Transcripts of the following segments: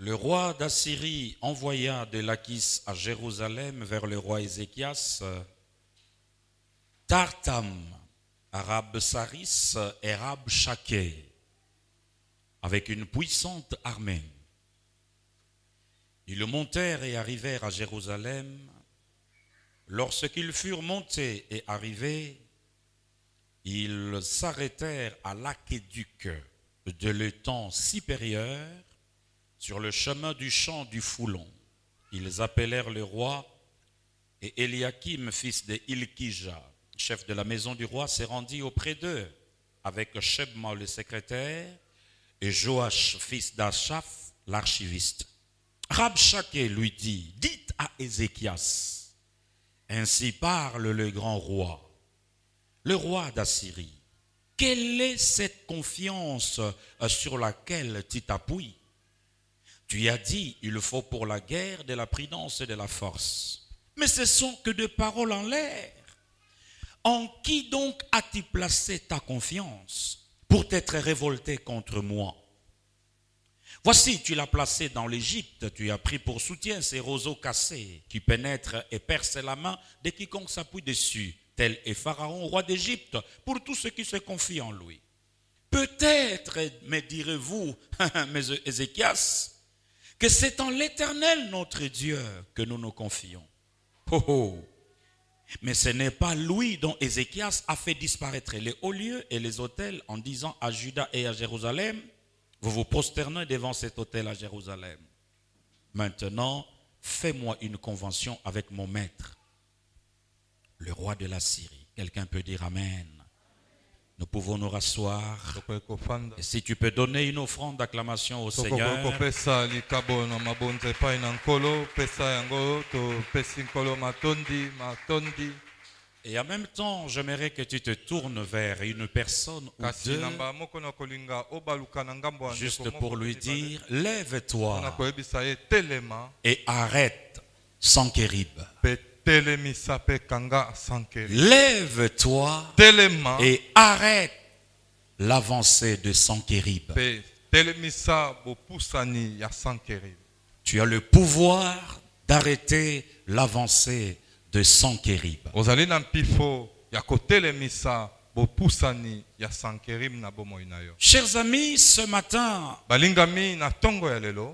Le roi d'Assyrie envoya de Lachis à Jérusalem vers le roi Ézéchias, Tartam, Arab-Saris et Rab-Shaké, avec une puissante armée. Ils montèrent et arrivèrent à Jérusalem. Lorsqu'ils furent montés et arrivés, ils s'arrêtèrent à l'aqueduc de l'étang supérieur, sur le chemin du champ du Foulon. Ils appelèrent le roi, et Eliakim, fils de Hilkija, chef de la maison du roi, se rendit auprès d'eux, avec Shebma le secrétaire, et Joach, fils d'Achaf, l'archiviste. Rabshaké lui dit, dites à Ézéchias, ainsi parle le grand roi, le roi d'Assyrie. Quelle est cette confiance sur laquelle tu t'appuies? Tu as dit, il faut pour la guerre de la prudence et de la force. Mais ce sont que des paroles en l'air. En qui donc as-tu placé ta confiance pour t'être révolté contre moi? Voici, tu l'as placé dans l'Égypte, tu as pris pour soutien ces roseaux cassés qui pénètrent et percent la main de quiconque s'appuie dessus. Tel est Pharaon, roi d'Égypte, pour tous ceux qui se confient en lui. Peut-être, me direz-vous, mais Ézéchias, que c'est en l'Éternel notre Dieu que nous nous confions. Oh oh. Mais ce n'est pas lui dont Ézéchias a fait disparaître les hauts lieux et les autels en disant à Juda et à Jérusalem, vous vous prosternez devant cet autel à Jérusalem. Maintenant, fais-moi une convention avec mon maître, le roi de la Syrie. Quelqu'un peut dire Amen. Nous pouvons nous rasseoir. Et si tu peux donner une offrande d'acclamation au Seigneur. Et en même temps, j'aimerais que tu te tournes vers une personne ou deux, juste pour lui dire, lève-toi et arrête Sankérib. Lève-toi et arrête l'avancée de Sankérib. Tu as le pouvoir d'arrêter l'avancée de Sankérib. Chers amis, ce matin,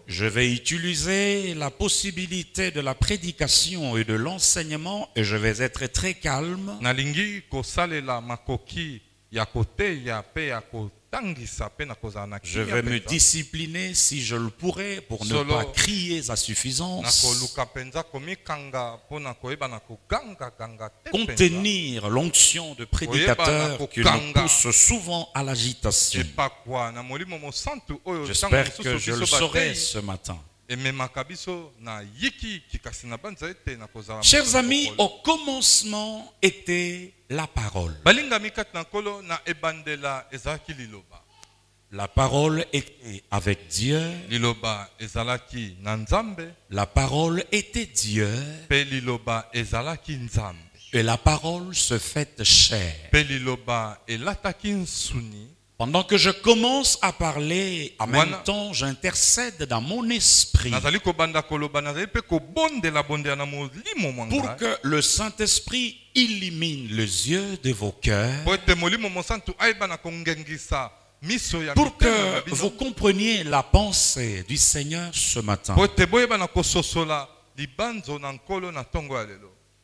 je vais utiliser la possibilité de la prédication et de l'enseignement et je vais être très calme. Je vais me discipliner si je le pourrais pour ne pas crier à suffisance. Contenir l'onction de prédicateur qui nous pousse souvent à l'agitation. J'espère que je le saurai ce matin. Chers amis, au commencement était la parole. La parole était avec Dieu. La parole était Dieu. Et la parole se fait chair. Pendant que je commence à parler, en même temps, j'intercède dans mon esprit pour que le Saint-Esprit illumine les yeux de vos cœurs, pour que vous compreniez la pensée du Seigneur ce matin.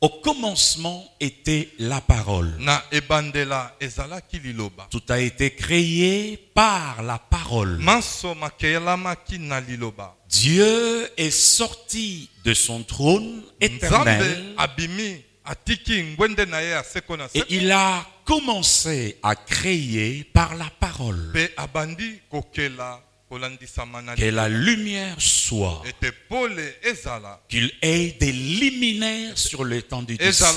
Au commencement était la parole. Tout a été créé par la parole. Dieu est sorti de son trône éternel et il a commencé à créer par la parole. Que la lumière soit, qu'il ait des luminaires sur l'étendue du ciel,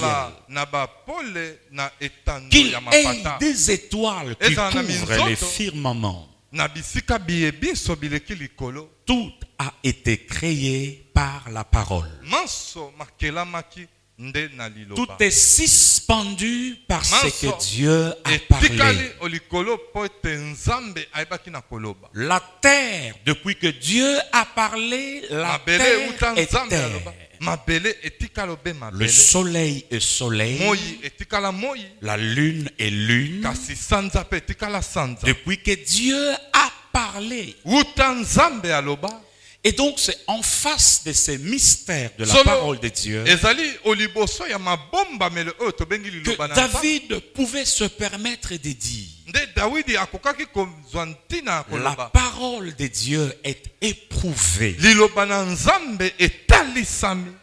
qu'il ait des étoiles qui couvrent les firmaments. Tout a été créé par la parole. Tout est suspendu suspendu parce que Dieu a parlé. La terre, depuis que Dieu a parlé, la terre est terre. Le soleil est soleil, la lune est lune. Depuis que Dieu a parlé. Et donc c'est en face de ces mystères de la parole de Dieu que David pouvait se permettre de dire: la parole de Dieu est éprouvée.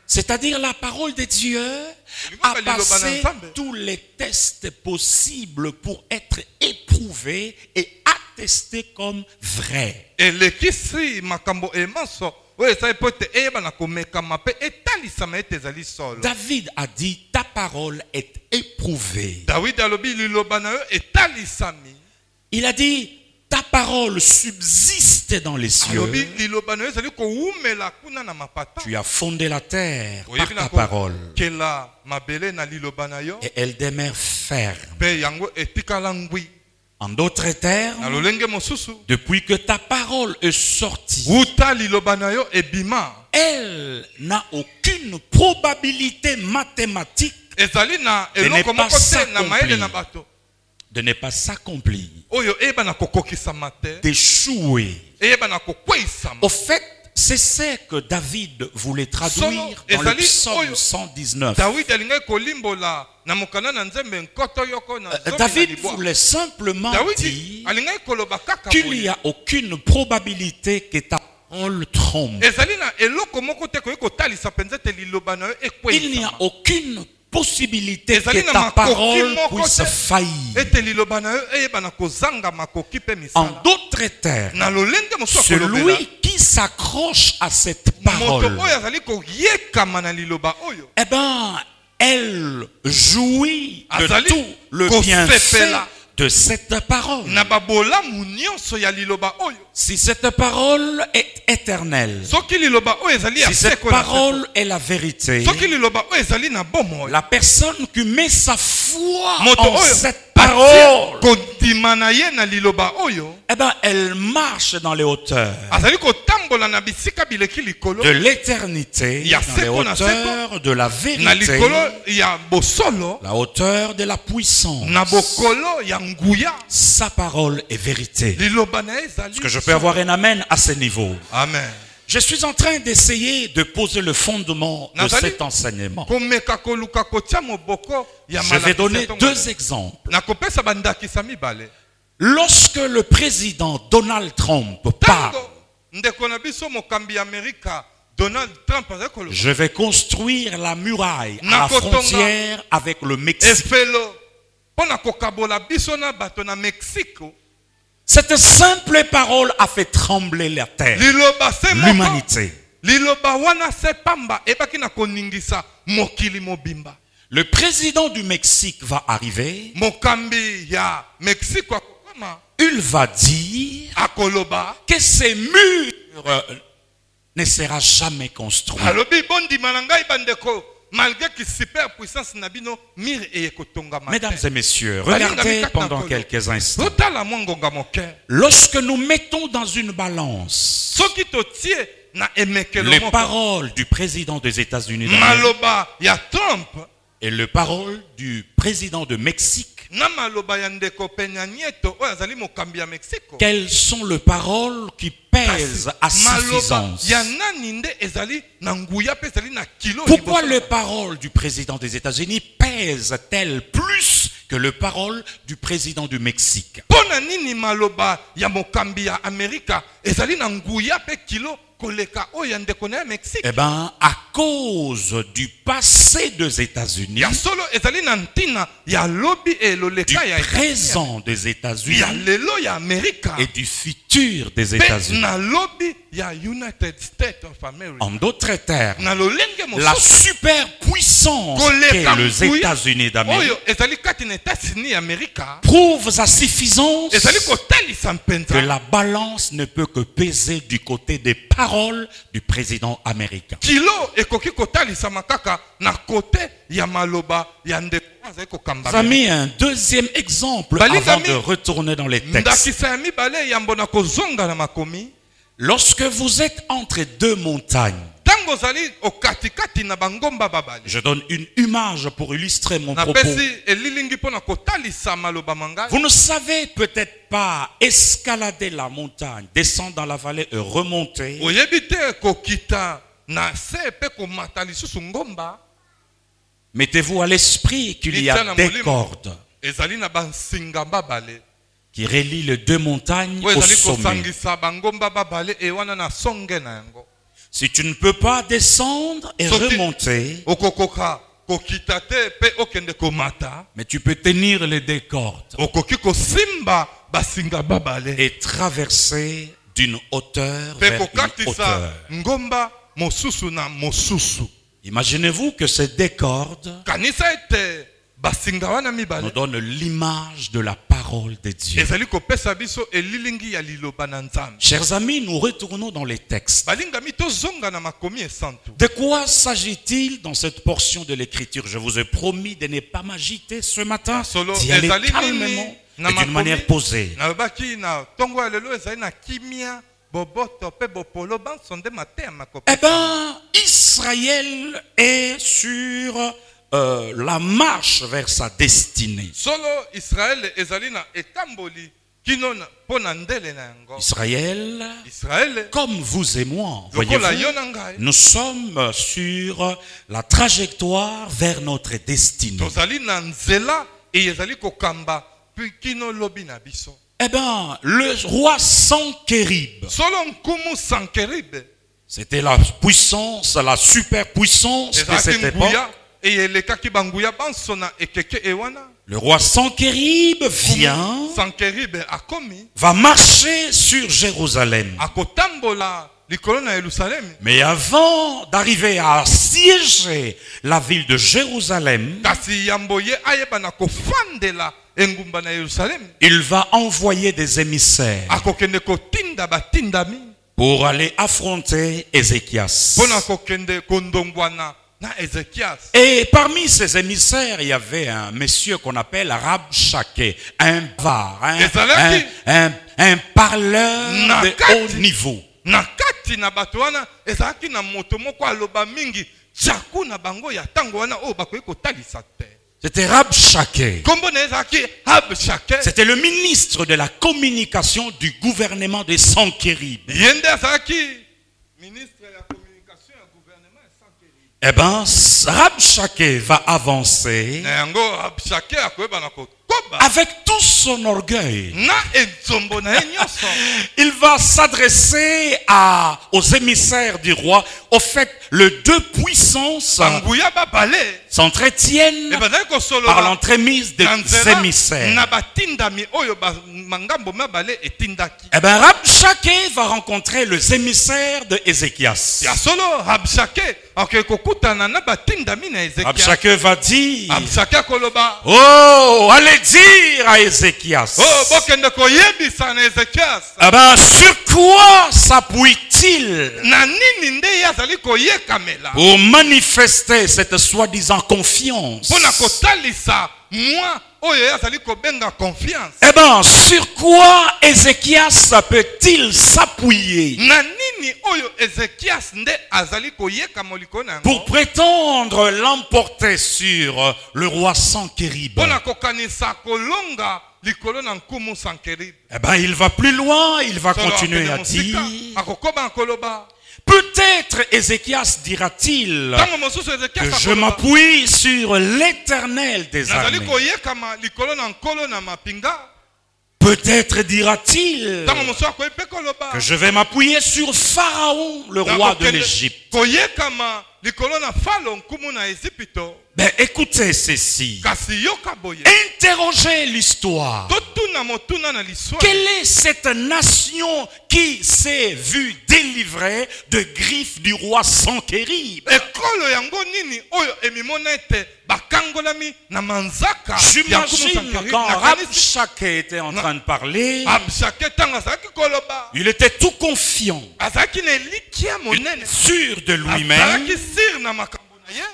C'est-à-dire la parole de Dieu a passé tous les tests possibles pour être éprouvée et attestée comme vraie. David a dit: ta parole est éprouvée. Il a dit: ta parole subsiste dans les cieux. Tu as fondé la terre par ta parole et elle demeure ferme. En d'autres termes, depuis que ta parole est sortie, elle n'a aucune probabilité mathématique de ne pas s'accomplir, d'échouer. Au fait, c'est ce que David voulait traduire dans le psaume 119. David voulait simplement dire qu'il n'y a aucune probabilité que ta parole trompe. Il n'y a aucune possibilité que ta parole puisse faillir. En d'autres termes, celui qui s'accroche à cette parole, eh bien, elle jouit de tout le bienfait de cette parole. Si cette parole est éternelle, si cette parole est la vérité, la personne qui met sa foi en cette parole, eh ben, elle marche dans les hauteurs de l'éternité, dans les hauteurs de la vérité, la hauteur de la puissance. Sa parole est vérité. Est-ce que je peux avoir un amen à ce niveau? Amen. Je suis en train d'essayer de poser le fondement de cet enseignement. Je vais donner deux exemples. Lorsque le président Donald Trump parle, je vais construire la muraille à la frontière avec le Mexique. Cette simple parole a fait trembler la terre, l'humanité. Le président du Mexique va arriver. Il va dire que ces murs ne seront jamais construits. Mesdames et messieurs, regardez pendant quelques instants. Lorsque nous mettons dans une balance les paroles du président des États-Unis et les paroles du président de Mexique, quelles sont les paroles qui pèsent à suffisance? Pourquoi les paroles du président des États-Unis pèsent-elles plus que les paroles du président du Mexique? Eh bien, à cause du passé des États-Unis, du présent des États-Unis et du futur des États-Unis. En d'autres termes, la superpuissance qu'est les États-Unis d'Amérique prouve sa suffisance que la balance ne peut que peser du côté des paroles parole du président américain. Kilo ekoki kotalisa makaka na kote ya maloba ya ndeko azali kokamba. Ça a mis un deuxième exemple avant de retourner dans les textes. Ndakisa ya mibale ya mbona kozonga na makomi. Lorsque vous êtes entre deux montagnes, je donne une image pour illustrer mon propos. Vous ne savez peut-être pas escalader la montagne, descendre dans la vallée et remonter. Mettez-vous à l'esprit qu'il y a des cordes qui relient les deux montagnes au sommet. Si tu ne peux pas descendre et remonter, mais tu peux tenir les deux cordes et traverser d'une hauteur vers une hauteur. Imaginez-vous que ces deux cordes nous donnent l'image de la parole de Dieu. Chers amis, nous retournons dans les textes. De quoi s'agit-il dans cette portion de l'écriture? Je vous ai promis de ne pas m'agiter ce matin, d'y aller calmement et d'une manière posée. Eh bien, Israël est sur la marche vers sa destinée. Israël, comme vous et moi, voyez-vous, nous sommes sur la trajectoire vers notre destinée. Eh bien, le roi Sankerib, c'était la puissance, la superpuissance de cette époque. Le roi Sankerib vient, va marcher sur Jérusalem. Mais avant d'arriver à assiéger la ville de Jérusalem, il va envoyer des émissaires pour aller affronter Ézéchias. Et parmi ces émissaires, il y avait un monsieur qu'on appelle Rabshakeh, un var, un parleur de haut niveau. C'était Rabshakeh. C'était le ministre de la communication du gouvernement de Sankerib. Eh bien, Rabshakeh va avancer avec tout son orgueil. Il va s'adresser aux émissaires du roi. Au fait, les deux puissances s'entretiennent par l'entremise des émissaires. Eh bien, Rabshakeh va rencontrer les émissaires de Ézéchias. Rabshakeh va dire: oh, allez dire à Ézéchias. Eh ben, sur quoi s'appuie-t-il pour manifester cette soi-disant confiance? Eh bien, sur quoi Ézéchias peut-il s'appuyer pour prétendre l'emporter sur le roi Sankerib? Eh bien, il va plus loin, il va continuer à dire: peut-être Ézéchias dira-t-il que je m'appuie sur l'Éternel des armées. Peut-être dira-t-il que je vais m'appuyer sur Pharaon, le roi de l'Égypte. Ben, écoutez ceci. Interrogez l'histoire. Quelle est cette nation qui s'est vue délivrée de griffes du roi Sankerib? akangolami na manzaka. J'imagine quand Rabshake était en train de parler, il était tout confiant, sûr de lui-même.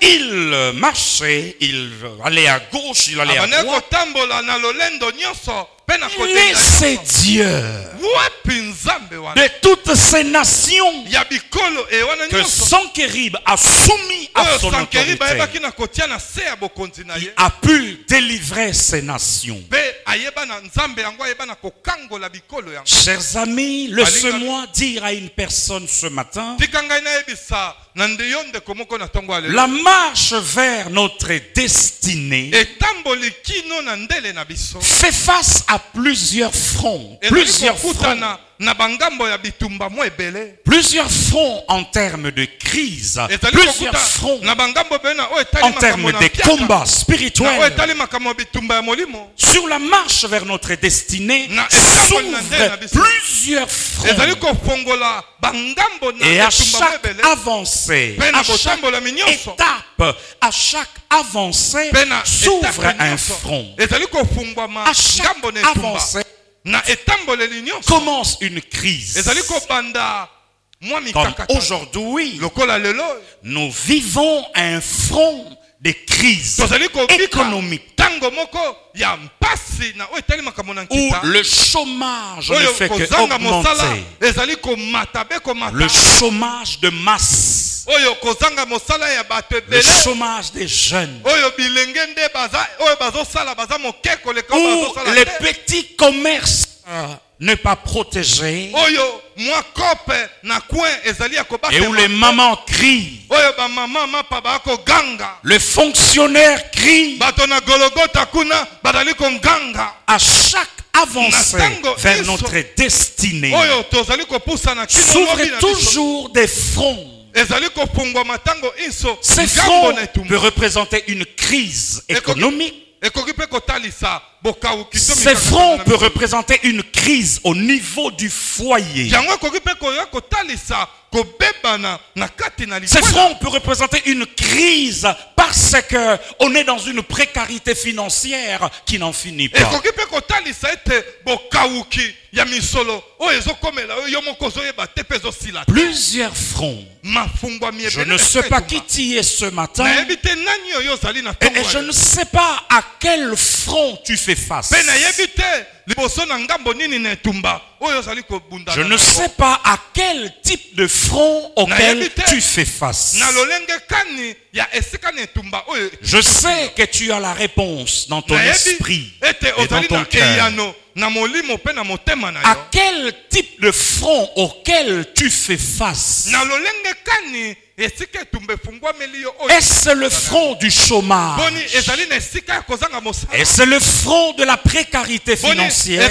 Il marchait, il allait à gauche, il allait à droite. Laissez Dieu de toutes ces nations que Sankérib a soumis à son autorité. Il a pu délivrer ces nations. Chers amis, laissez-moi dire à une personne ce matin, la marche vers notre destinée fait face à plusieurs fronts. Plusieurs fronts en termes de crise. Plusieurs fronts en termes de combats spirituels. Sur la marche vers notre destinée s'ouvrent plusieurs fronts. Et à chaque avancée, à chaque étape, à chaque avancée s'ouvre un front. À chaque avancée commence une crise. Comme aujourd'hui, nous vivons un front de crise économique où le chômage ne fait qu'augmenter. Le chômage de masse. Le chômage des jeunes. Où les petits commerces ne pas protégés. Et où les mamans crient. Le fonctionnaire crie. À chaque avancée vers notre destinée s'ouvrent toujours des fronts. Ces fronts peuvent représenter une crise économique. Ces fronts peuvent représenter une crise au niveau du foyer. Ces fronts peuvent représenter une crise parce qu'on est dans une précarité financière qui n'en finit pas. Plusieurs fronts. Je ne sais pas qui tu es ce matin. Et je ne sais pas à quel front tu fais face. Je ne sais pas à quel type de front auquel tu fais face. Je sais que tu as la réponse dans ton esprit et dans ton cœur. À quel type de front auquel tu fais face? Est-ce le front du chômage? Est-ce le front de la précarité financière?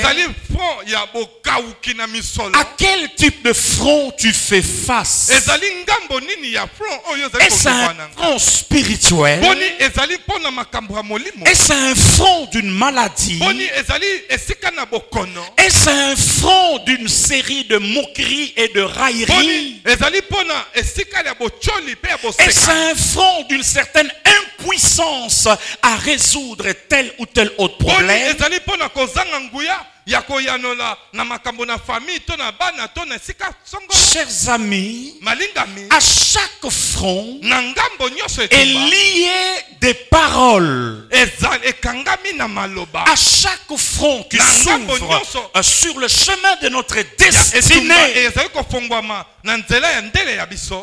À quel type de front tu fais face? Est-ce un front spirituel? Est-ce un front d'une maladie? Est-ce un front d'une série de moqueries et de railleries? Est-ce un front d'une certaine impuissance à résoudre tel ou tel autre problème? Chers amis, à chaque front est lié des paroles. À chaque front qui s'ouvre sur le chemin de notre destinée,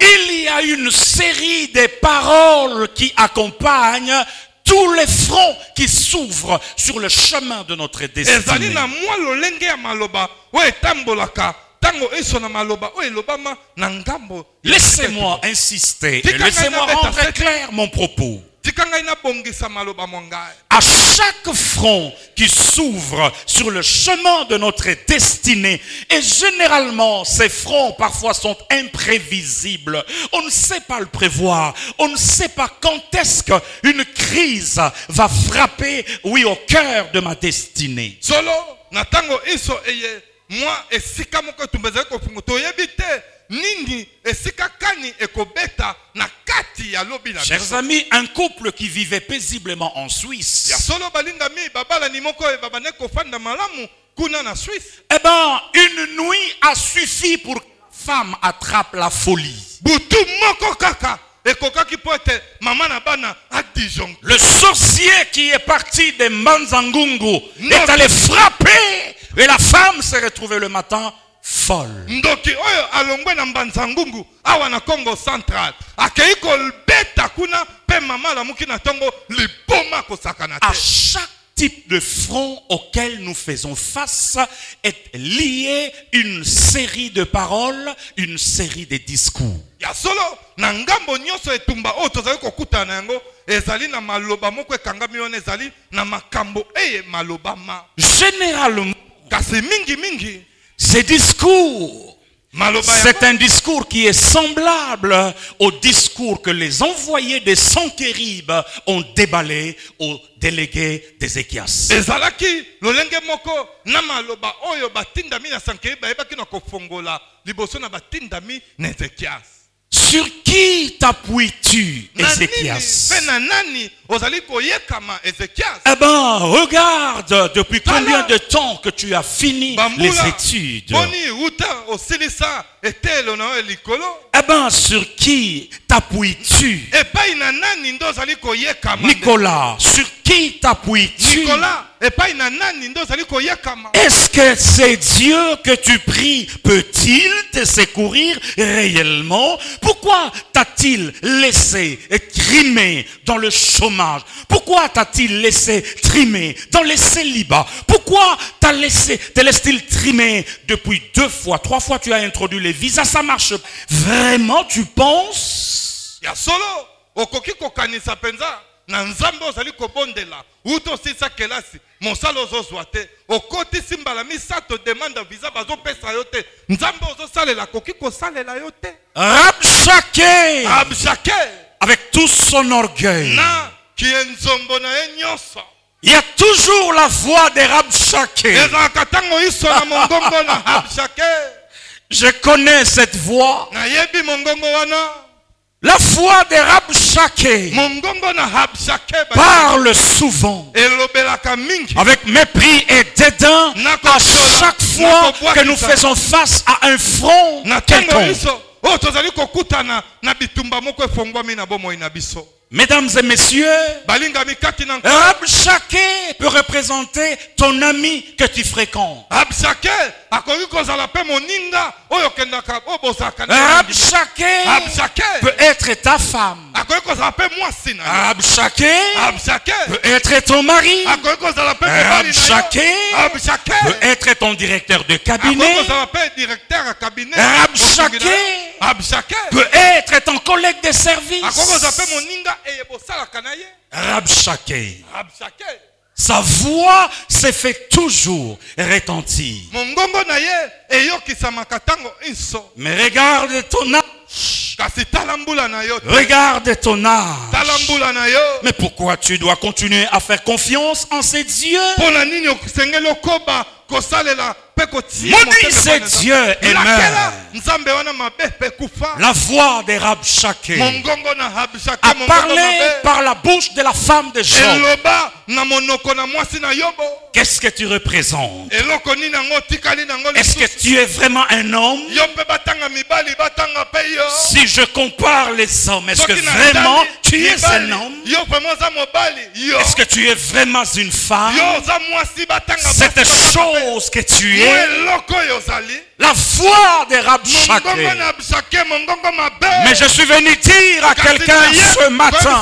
il y a une série de paroles qui accompagnent tous les fronts qui s'ouvrent sur le chemin de notre destinée. Laissez-moi insister et laissez-moi rendre clair mon propos. À chaque front qui s'ouvre sur le chemin de notre destinée, et généralement ces fronts parfois sont imprévisibles, on ne sait pas le prévoir, on ne sait pas quand est-ce qu'une crise va frapper, oui, au cœur de ma destinée. Nini esika kani ekobeta na kati makasi ya lobi na Chers biso. amis, un couple qui vivait paisiblement en Suisse, Ya solo balingami babala ni moko babane kofanda malamu kuna na Suisse. eh ben, une nuit a suffi pour que la femme attrape la folie. Butu moko kaka ekokaki po ete mama na bana a Dijon. Le sorcier qui est parti de Mbanzangungu est allé frapper et la femme s'est retrouvée le matin folle. Ndoki oyo alongwe na Mbanzangungu awa na Congo Central. Akei kolbeta kuna pe mama la muki na tongo liboma kosakana À te. chaque type de front auquel nous faisons face est liée une série de paroles, une série de discours. Ya solo na ngambo nyonso etumba oyo tozali kokuta na yango ezali na maloba moko ekangami wana ezali na makambo eye maloba ma. Généralement, Kasi mingi ces discours, maloba c'est un discours qui est semblable au discours que les envoyés des Sanchérib ont déballé au délégué d'Ézéchias. ezalaki lolenge moko na maloba oyo batindami na Sankeri bayebaki na kofongola liboso na batindami na Ezekias. Sur qui t'appuies-tu, Na nini Ézéchias? pe na nani ozali koyekama Ezekias? Eh ben, regarde depuis combien de temps que tu as fini les études. boni uta osilisa etelo na oyo likolo. Eh ben, sur qui t'appuies-tu? Epai na nani ndo ozali koyekama? Nicolas, sur qui t'appuies-tu? Nicolas, epai na nani ndo ozali koyekama? Est-ce que c'est Dieu que tu pries? Peut-il te secourir réellement? Pourquoi t'a-t-il laissé trimer dans le chômage? Pourquoi t'a-t-il laissé trimer dans les célibats? Pourquoi te laisse-t-il trimer depuis 2 fois, 3 fois tu as introduit les visas? Ça marche. Vraiment, tu penses? Ya solo okoki kokanisa penza na nzambe ozali kobondela uto sisa kelasi mosala ozozwa te okoti simbala misato demande visa bazopesa yo te nzambe ozosalela koki kosalela yo te. Rabshakeh, Rabshakeh avec tout son orgueil. na kienzombo na ye nyonso Il y a toujours la voix de Rabshakeh. ezalaka ntango iso na mongongo na Rabshakeh. Je connais cette voix. Nayebi mongongo wana. La voix de Rabshakeh Mongongo na Rabshakeh parle souvent elobelaka mingi avec mépris et dédain à chaque fois que nous faisons face à un front na tango quelconque. iso oyo tozali kokutana na bitumba moko efongwami na bomoi na biso. Mesdames et messieurs, Balingami kati na Rabshakeh peut représenter ton ami que tu fréquentes. Rabshakeh akoki kozala pe moninga oyo kendaka oyo bozalaka na ye. Rabshakeh Rabshakeh peut être ta femme. akoki kozala pe mwasi na ye. Rabshakeh Rabshakeh peut être ton mari. akoki kozala pe mobali na yo. Rabshakeh Rabshakeh peut être ton directeur de akoki cabinet. kozala pe directeur ya cabinet. Rabshakeh Rabshakeh peut être ton collègue de service. akoki kozala pe moninga eye bosalaka na ye. Rabshakeh, Rabshakeh sa voix se fait toujours retentir. mongongo na ye eyokisamaka ntango inso. Mais regarde ton âge. Kasi tala mbula na yo te. Regarde ton âge. Tala mbula na yo. Mais pourquoi tu dois continuer à faire confiance en ces dieux? Pona nini okisengeli okoba kosalela pe kotia Maudit ce Dieu et meurt. nzambe wana mabe pe kufa. La voix de Rabshakeh Mongongo na Rabshakeh a mongongo parlé mabe. par la bouche de la femme de Job. Eloba na monoko na mwasi na Yobo. Qu'est-ce que tu représentes? Eloko nini nango tikali nango Est-ce que lisusu. tu es vraiment un homme? Yo pe batanga mibali batanga pe yo. Si je compare les hommes, est-ce que Soki na vraiment ndani, tu es un mibali, homme? yo vraiment za mobali yo. Est-ce que tu es vraiment une femme? Yo za mwasi batanga Cette basi, chose que tu Yo es, eloko yo zali. la voix de Mongongo Rabshakeh. na Rabshakeh mongongo mabe. Mais je suis venu dire à quelqu'un ce matin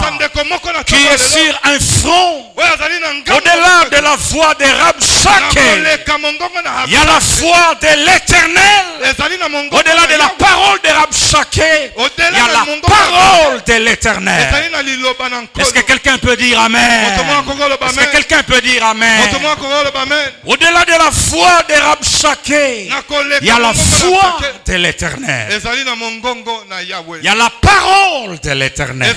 qui est sur un front, au-delà de la voix de Rabshakeh, il y a la voix de l'Éternel. Au-delà de la parole de Rabshakeh, il y a la parole de l'Éternel. Est-ce que quelqu'un peut dire Amen? Est-ce que quelqu'un peut dire Amen? Au-delà de la voix de Rabshakeh, il y a la voix de l'Éternel. Il y a la parole de l'Éternel.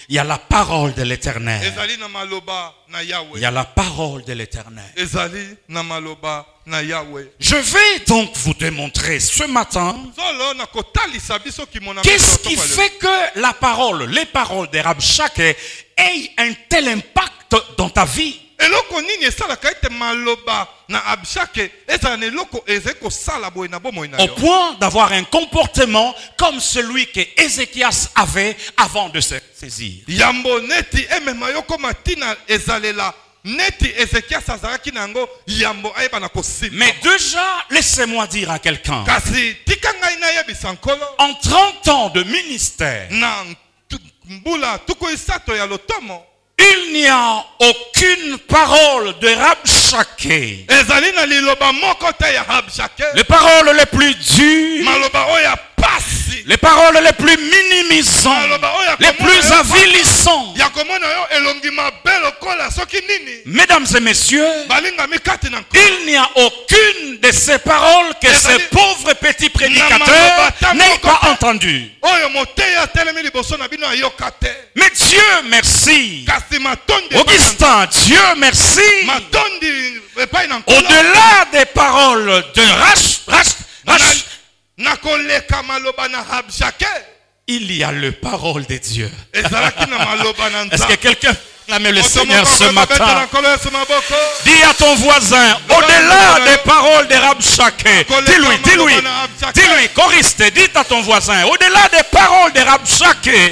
Il y a la parole de l'Éternel. ezali na maloba na Il Yahweh. y a la parole de l'Éternel. Ezali na maloba na Yahweh. Je vais donc vous démontrer ce matin Zolo na kotalisa biso kimona qu'est-ce qui fait que la parole, les paroles des Rabshakeh aient un tel impact dans ta vie. eloko nini esalaka ete maloba na Rabshakeh ezala na eloko ezali sala boye na bomoi na Au yo. point d'avoir un comportement comme celui que Ézéchias avait avant de se saisir. Yambo neti emema yo koma tina ezalela neti Ezekias azalaki na yango yambo ayeba na kosimba. Mais déjà, laissez-moi dire à quelqu'un, Kasi tika ngai nayebisa nkolo en 30 ans de ministère, na mbula tuku isato ya lotomo il n'y a aucune parole de Rabshakeh. ezali na liloba moko te ya Rabshakeh. Les paroles les plus dures, Maloba oya pasi. les paroles les plus minimisantes, Maloba oya les plus avilissantes. ya komona yo elongi mabe lokola soki nini. Mesdames et messieurs, Balingami kati na nkolo. il n'y a aucune de ces paroles que ces pauvres petits prédicateurs n'aient pas entendues. Oyo moteya telemi liboso na bino ayoka te. Mais Dieu merci. Kasi matondi Augustin, Dieu merci. matondi epai na nkolo. Au-delà des paroles de Na koleka maloba na Rabshakeh il y a le parole de Dieu. ezalaki na maloba na Est-ce que Nzambe. quelqu'un acclame le Seigneur ce matin? Dis à ton voisin, au-delà des paroles de Rabshakeh, dis-lui, choriste, dis à ton voisin, au-delà des paroles de Rabshakeh,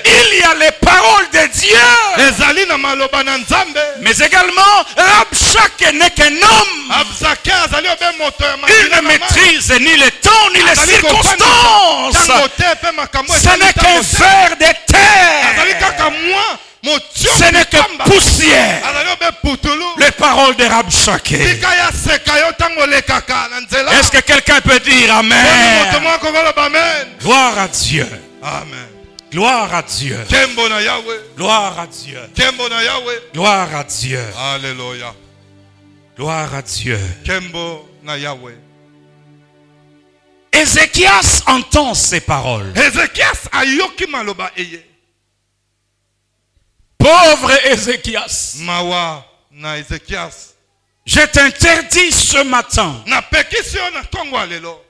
il y a les paroles de Dieu. ezali na maloba na Nzambe. Mais également, Rabshakeh n'est qu'un homme. Rabshakeh azali obe moto ya Il ne maîtrise ni les temps ni les circonstances. Ce n'est qu'un fer de terre. Ce n'est que poussière. Les paroles de Rabshakeh. Est-ce que quelqu'un peut dire Amen? Gloire à Dieu. Amen. Gloire à Dieu. Kembo na Yahweh. Gloire à Dieu. Kembo na Yahweh. Gloire à Dieu. Alléluia. Gloire à Dieu. Kembo na Yahweh. Ézéchias entend ces paroles. Ezekias ayoki maloba eye. Pauvre Ézéchias, Mawa na Ezekias. je t'interdis ce matin Na pekisi yo na kongo lelo.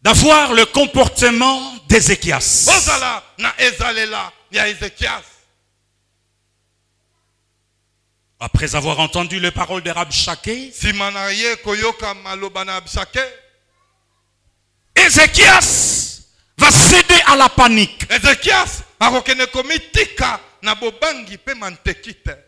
d'avoir le comportement d'Ézéchias. Ozala na ezalela ya Ezekias. Après avoir entendu les paroles de Rabshakeh, Simana ye koyoka maloba na Rabshakeh. Ézéchias va céder à la panique. Ezekias akokene komitika na bobangi pe mantekite.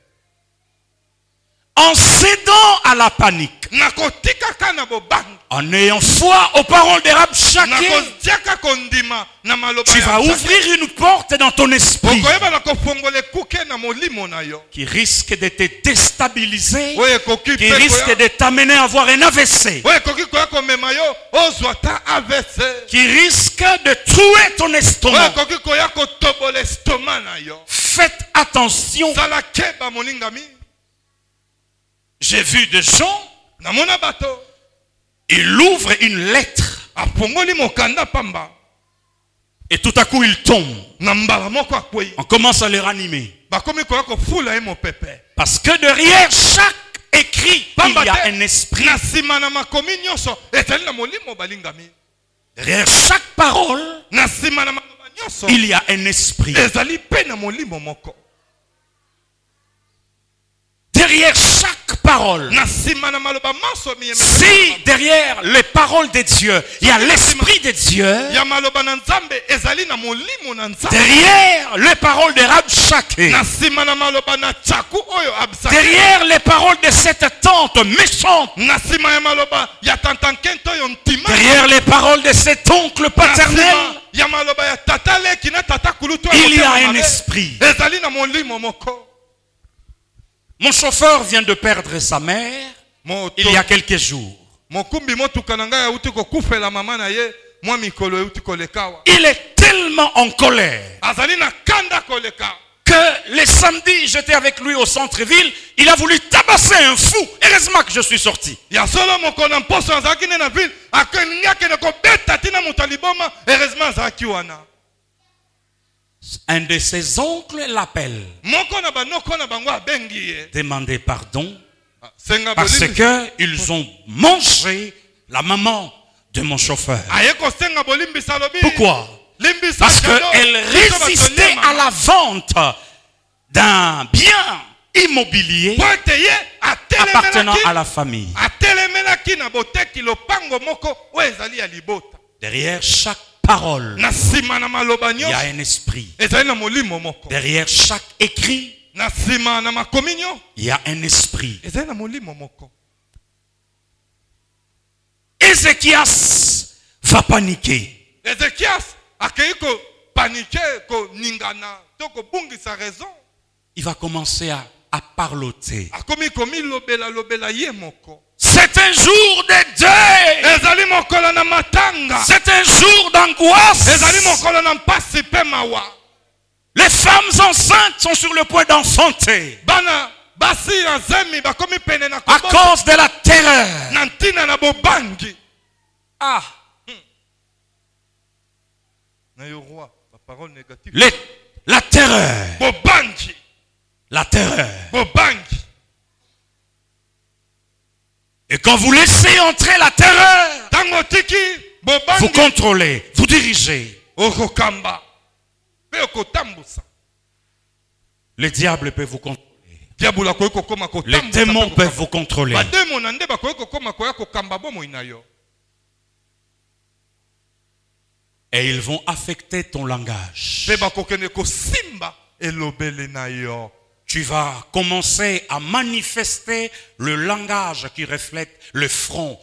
En cédant à la panique, Na kotika ka na bobangi. en ayant foi aux paroles de Na Rabshakeh, koziaka kondima na maloba tu ya vas Rabshakeh. ouvrir une porte dans ton esprit Okoyeba na kofongola kuke na molimo na yo. qui risque de te déstabiliser, Oye koki qui pe risque koya. de t'amener à avoir un AVC, Oye koki koya komema yo ozwa ta AVC. qui risque de trouer ton Oye estomac. koki koya kotobola estomac na yo. Faites attention. Sala keba molingami. J'ai vu des gens, Namona bato. ils ouvrent une lettre Apongoli mokanda pamba. et tout à coup ils tombent. Na mbala moko akwei. On commence à les ranimer. Bakomi koya kofula ye mopepe. Parce que derrière chaque écrit, il y a un esprit. Na sima na makomi nyonso ezali na molimo balingami. Derrière chaque parole, Na sima na maloba nyonso il y a un esprit. ezali pe na molimo moko. Derrière chaque parole, Na sima na maloba maso miyeme. si derrière les paroles de Dieu, il y a l'esprit de Dieu, Ya maloba na Nzambe ezali na molimo na Nzambe. derrière les paroles de Rabshakeh, Na sima na maloba na tchaku oyo Rabshakeh. derrière les paroles de cette tante méchante, Na sima ya maloba ya tantankento oyo ntima. derrière les paroles de cet oncle paternel, Ya maloba ya tata leki na tata kulutu. il y a un esprit. Ezali na molimo moko. Mon chauffeur vient de perdre sa mère il y a quelques jours. Mokumbi motuka na ngai auti kokufela mama na ye mwa mikolo euti kolekawa. Il est tellement en colère Azali na kanda koleka. que le samedi, j'étais avec lui au centre-ville, il a voulu tabasser un fou. Heureusement que je suis sorti. Ya solo mokona mposo azaki na ville akeninga ke ko beta tina mutaliboma heureusement azaki wana. Un de ses oncles l'appelle. moko na banoko na bango abengi ye. Demandez pardon Senga parce bolimbi. qu'ils ont mangé la maman de mon chauffeur. Aye ko senga bolimbisa lobi. Pourquoi? Limbisa Parce jado. qu'elle résistait à la vente d'un bien immobilier Pote ye appartenant atelemelaki. à la famille. Atelemelaki na boteki lopango moko o ezali ya libota. Derrière chaque parole, Na sima na maloba il y a nyonso un esprit. ezali na molimo moko. Derrière chaque écrit, Na sima na makomi nyonso il y a un esprit. ezali na molimo moko. Ézéchias va paniquer. Ezekias akei ko panike ko ningana to ko bungisa raison. Il va commencer à parloter. Akomi komi lobela ye moko. C'est un jour de deuil. Ezali mokolo na matanga. C'est un jour d'angoisse. Ezali mokolo na mpasi pe mawa. Les femmes enceintes sont sur le point d'enfanter Bana basi ya zemi bakomi pene na à kobota. cause de la terreur. Na ntina na bobangi. Ah, Na yo roi, la parole négative. la terreur. Bobangi. La terreur. Bobangi. Et quand vous laissez entrer la terreur, Tango tiki vous bobangi. contrôlez, vous dirigez. Okokamba. Pe okotambusa. Le diable peut vous contrôler. Diabula koyi kokoma Les kotambusa. démons peuvent vous contrôler. Bademo na nde bakoyi kokoma koya kokamba bomoi na yo. Et ils vont affecter ton langage. Pe bakokende kosimba elobele na yo. Tu vas commencer à manifester le langage qui reflète le front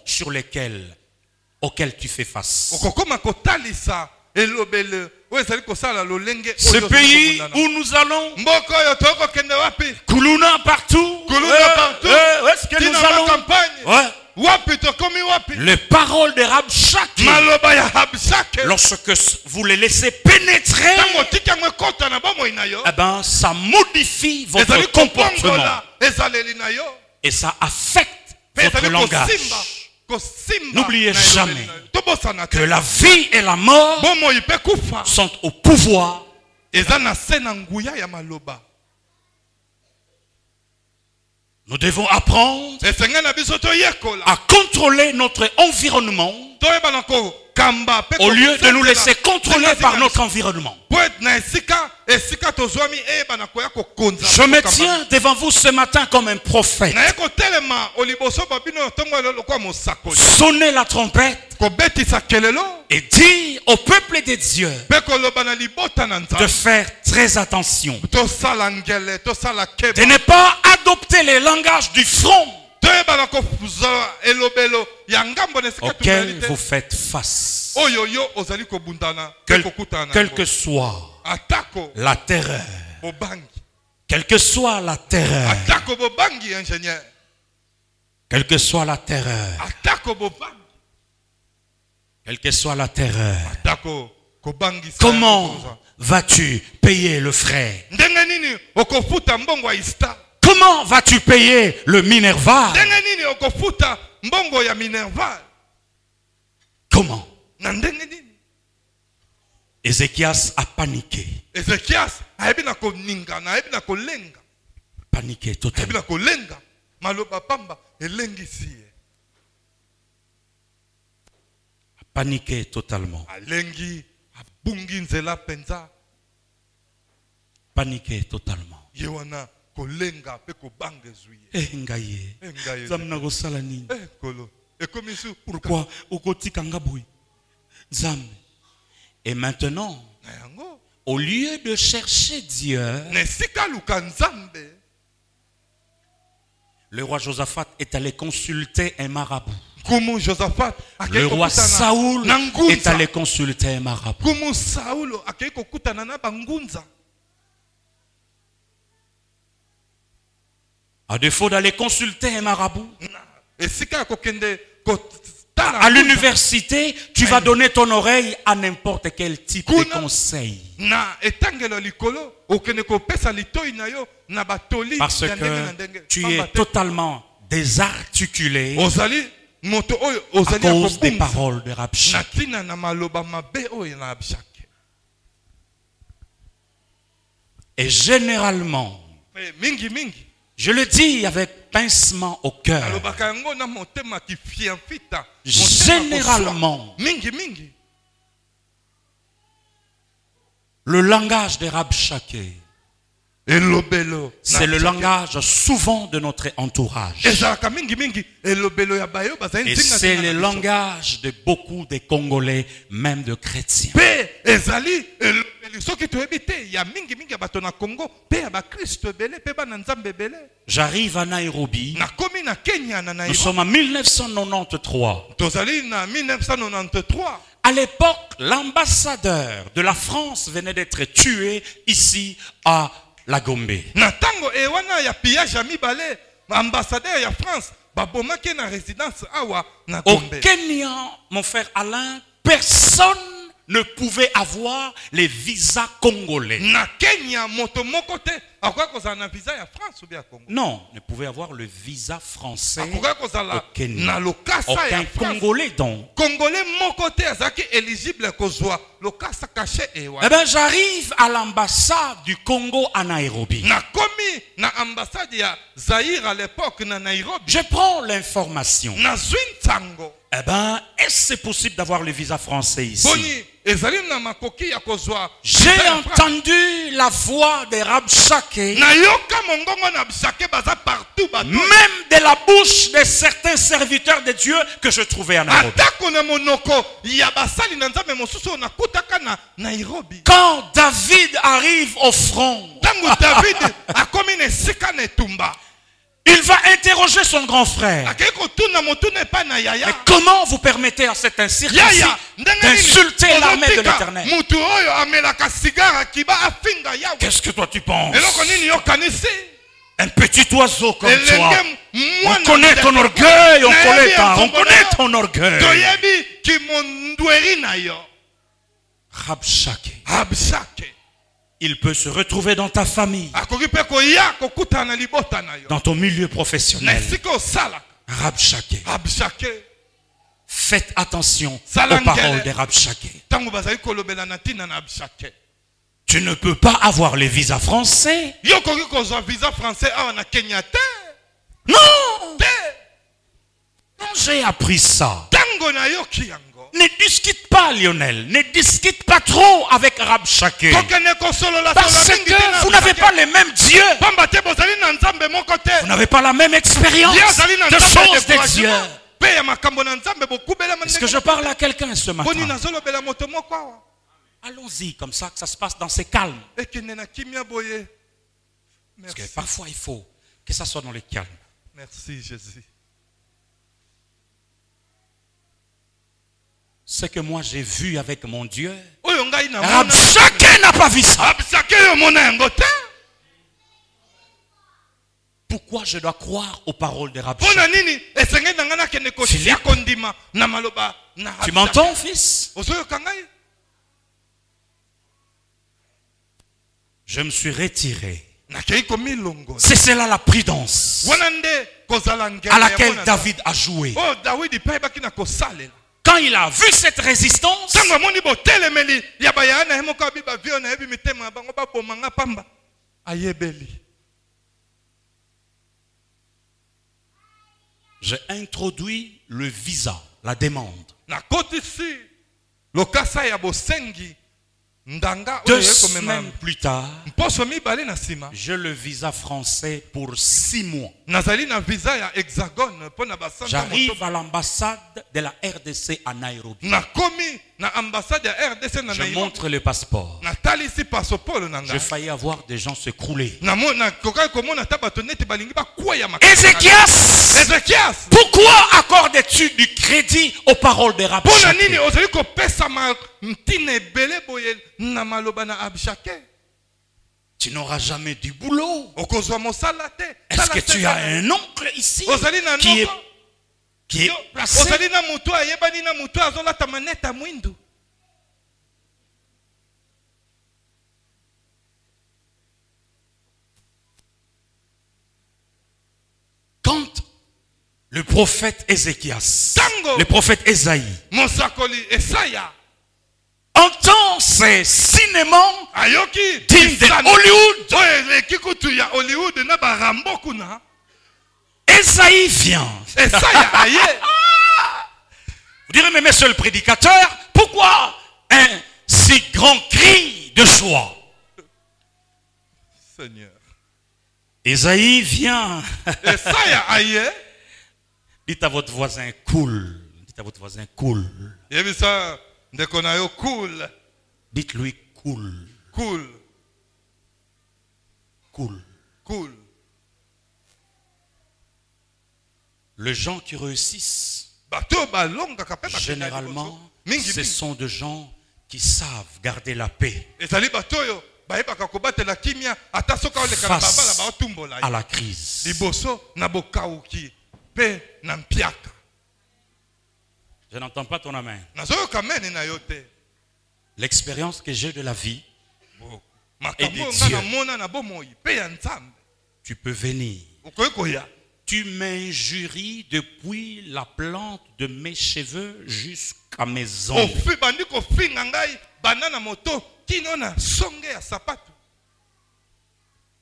auquel tu fais face. Okokoma kotalisa elobele o ezali kosala lolenge Ce oyo pays ezali où nous allons, mboko oyo tokokende wapi? Koulouna partout, Koulouna partout. où est-ce que nous Tina allons? campagne. Ouais. Wapi tokomi wapi? Les paroles de Rabshakeh, Maloba ya Rabshakeh. lorsque vous les laissez pénétrer, Tango tika mwe kota na bomoi na yo. eh ben, ça modifie votre Ezali comportement kopongola ezaleli na yo. et ça affecte Pe votre ezali langage. kosimba. N'oubliez na elobeli jamais na yo. Tobosana Que te. la vie et la mort Bomoi pe kufa. sont au pouvoir Eza na se na nguya ya maloba. Nous devons apprendre Esenge na biso toyekola. à contrôler notre environnement Toyeba na kokamba pe au lieu de nous kosepela. laisser contrôler par notre environnement. Poète na esika tozwami eba na koya kokonza. Je me tiens devant vous ce matin comme un prophète. Na yeko telema oliboso babino tongo lelo kwa mosakoli. Sonnez la trompette Kobetisa kelelo et dire au peuple de Dieu pe koloba na libota na de nzambe. faire très attention, Tosala ngele, tosala de keba. ne pas adopter les langages du front Toyeba na kozala elobelo ya ngambo na esika auquel tozali te. vous faites face. Oyo yo ozali kobundana pe kokutana na Quelle yango. que soit Atako la terreur, bobangi. quelle que soit la terreur, Atako bobangi ingénieur. quelle que soit la terreur, Atako bobangi. quelle que soit la terreur, Atako kobangi. comment vas-tu payer le frais? Ndenge nini okofuta mbongo ya ista? Comment vas-tu payer le Minerval? Ndenge nini okofuta mbongo ya Minerval? Comment? Na ndenge nini? Ézéchias a paniqué. Ezekias ayebi na koningana, ayebi na kolenga. Paniqué Ayebi totalement. na kolenga. Maloba pamba elengisi ye. Paniqué totalement. Alengi abungi nzela penza. Paniqué totalement. Ye wana kolenga pe kobanga zuye. Eh ngaye. Engaye. Zamna kosala nini? Kolo. Ekomisu Pourquoi okotika ngaboui? Zamne. Et maintenant, na yango au lieu de chercher Dieu, nesika luka nzambe. le roi Josaphat est allé consulter un marabout. Kumu Josaphat Le roi Saoul est allé consulter un marabout. Kumu Saulo akei kokutana na bangunza. À défaut d'aller consulter un marabout, Esika kokende à l'université, tu vas donner ton oreille à n'importe quel type de conseil. na etangelo likolo okende kopesa litoi na yo na batoli Parce ya ndenge na que ndenge. tu Pamba es te. totalement désarticulé Ozali moto oyo à ozali ya cause des kobungisa paroles de na Rabshakeh. tina na maloba mabe oyo na Rabshakeh. Et généralement, mingi mingi je le dis avec pincement au cœur, alobaka yango na motema kifiamfita généralement, mingi mingi le langage des Rabshakeh, elobelo c'est le langage souvent de notre entourage. ezalaka mingi mingi elobelo ya bayo bazali Et c'est le langage de beaucoup de Congolais, même de chrétiens. pe ezali elobeli soki toyebi te ya mingi mingi ya bato na Congo pe ya bakristo ebele pe bana nzambe ebele. J'arrive à Nairobi. Nakomi na Kenya na Nous Nairobi, sommes en 1993. tozali na 1993. À l'époque, l'ambassadeur de la France venait d'être tué ici à la Gombe. Na tango ewana ya pillage ya mibale ambassadeur ya France babomaki na résidence awa na Au Gombe. Kenya, mon frère Alain, personne ne pouvait avoir les visas congolais. Na Kenya moto moko te akoka kozala na visa ya France ou bien ya Congo. Non, ne pouvait avoir le visa français Akoka au kozala Kenya. na lokasa Aucun ya France. Congolais donc. Congolais moko te azaki éligible kozwa lokasa caché ewa. Eh bien, j'arrive à l'ambassade du Congo à Nairobi. Na komi na ambassade ya Zaïre à l'époque na Nairobi. Je prends l'information. Na Zwintango. Eh bien, est-ce possible d'avoir le visa français ici? Boni ezali na makoki ya kozwa. J'ai entendu la voix des Rabshakeh, Na yoka mongongo na Rabshakeh baza partout bato. même de la bouche de certains serviteurs de Dieu que je trouvais à Nairobi. Atako na monoko ya basali na nzambe mosusu na kutaka na Nairobi. Quand David arrive au front, Tango David akomi na esika na etumba. il va interroger son grand frère. Akei kotuna motuna epai na Mais yaya. comment vous permettez à cet incirconcis Yaya d'insulter l'armée de l'Éternel? Mutu oyo amelaka sigara kiba afinga yawe. Qu'est-ce que toi tu penses? Eloko nini yo kanisi? Un petit oiseau comme toi. Elenge On mwana connaît ton ndeko. orgueil, on Nayebi connaît ya on Kongo connaît na yo. ton orgueil. Toyebi ki mondweri na yo. Rabshakeh, Rabshakeh. il peut se retrouver dans ta famille, Akoki pe koya kokutana na libota na yo. dans ton milieu Na professionnel. esika osala. Rabshakeh. Rabshakeh. Faites attention Salangele. aux paroles des Rabshakeh. Tango bazali kolobela na tina na Rabshakeh. Tu ne peux pas avoir les visas français. Yo koki kozwa visa français awa na Kenya te. Non! Te. Quand j'ai appris ça, Tango na yo kiyango. ne discute pas, Lionel. Ne discute pas trop avec Rabshakeh. Kokene kosolola Parce solola mingi te que na vous n'avez Rabshakeh. pas les mêmes dieux. Pamba te bozali na nzambe moko te. Vous n'avez pas la même expérience Ye ozali na de nzambe choses de Dieu. découragement. Pe ya makambo na nzambe bokubela Est-ce que je parle à quelqu'un ce boni matin? nazolobela moto moko awa. Allons-y, comme ça, que ça se passe dans ces calmes. Ekende na kimia boye. Parce Merci. que parfois, il faut que ça soit dans le calme. Merci Jésus. Ce que moi j'ai vu avec mon Dieu, Oyo ngai na mona. Rabshakeh n'a pas vu ça. Rabshakeh yo mona yango te. Pourquoi je dois croire aux paroles de Rabshakeh? Pona nini esenge na ngana kende ko Philippe. sia kondima na maloba na Tu Rabshakeh. m'entends, fils? Ozoyo kangai? Je me suis retiré. Na kei komi longo. C'est cela la prudence Wana nde kozala ngela à ya laquelle mona. David a joué. Oh David pe baki na kosalela. Quand il a vu cette résistance, Tango amoni botelemeli ya bayaya na ye moko abiba vio na yebi mitema ya bango babomanga pamba. Ayebeli. j'ai introduit le visa, la demande. Na kotisi lokasa ya bosengi ndanga 2 oyo yekomema. semaines plus tard, Mposo mibale na sima. j'ai le visa français pour 6 mois. Nazali na visa ya hexagone pona basanda J'arrive moto. à l'ambassade de la RDC à Nairobi. Na komi na ambassade ya RDC na Je Nairobi. montre le passeport. Na talisi passeport na J'ai ngai. failli avoir des gens se crouler. Na mona kokai komona ta bato neti balingi bakwea makasi. Ézéchias, Ezekias. pourquoi accordes-tu du crédit aux paroles de Pona Rabshakeh? nini ozali kopesa ma ntine ebele boye na maloba na Rabshakeh? Tu n'auras jamais du boulot. Okozwa mosala te. Est-ce que tu as un oncle ici Ozali na qui est, noko. qui est placé? Ozali na mutu ayebani na mutu azolata maneta mwindu. Quand le prophète Ézéchias, Tango. le prophète Ésaïe, Mosakoli Esaya entend ces cinémas ayoki dignes de Hollywood. oyo ekikutu ya Hollywood na barambo kuna Esaïe vient. Esaya aye. Vous direz, mais monsieur le prédicateur, pourquoi un si grand cri de joie? Seigneur. Esaïe vient. Esaya aye. Dites à votre voisin cool. Dites à votre voisin cool. Yebisa ndeko na yo cool. Dites-lui cool. Cool. Cool. Cool. Les gens qui réussissent, Bato balonga kapeta généralement, ce sont des gens qui savent garder la paix ezali bato oyo bayebaka kobatela kimia ata soka oleka na babala baotumbola à la crise. liboso na bokauki pe na mpiaka. Je n'entends pas ton amen. Nazoyoka mene na yo te. L'expérience que j'ai de la vie, makambo nga na mona na bomoi pe ya nzambe. tu peux venir. Okoki koya. Tu m'injuries depuis la plante de mes cheveux jusqu'à mes ongles. Ofi bandi kofinga ngai banana moto kino na songe ya sapatu.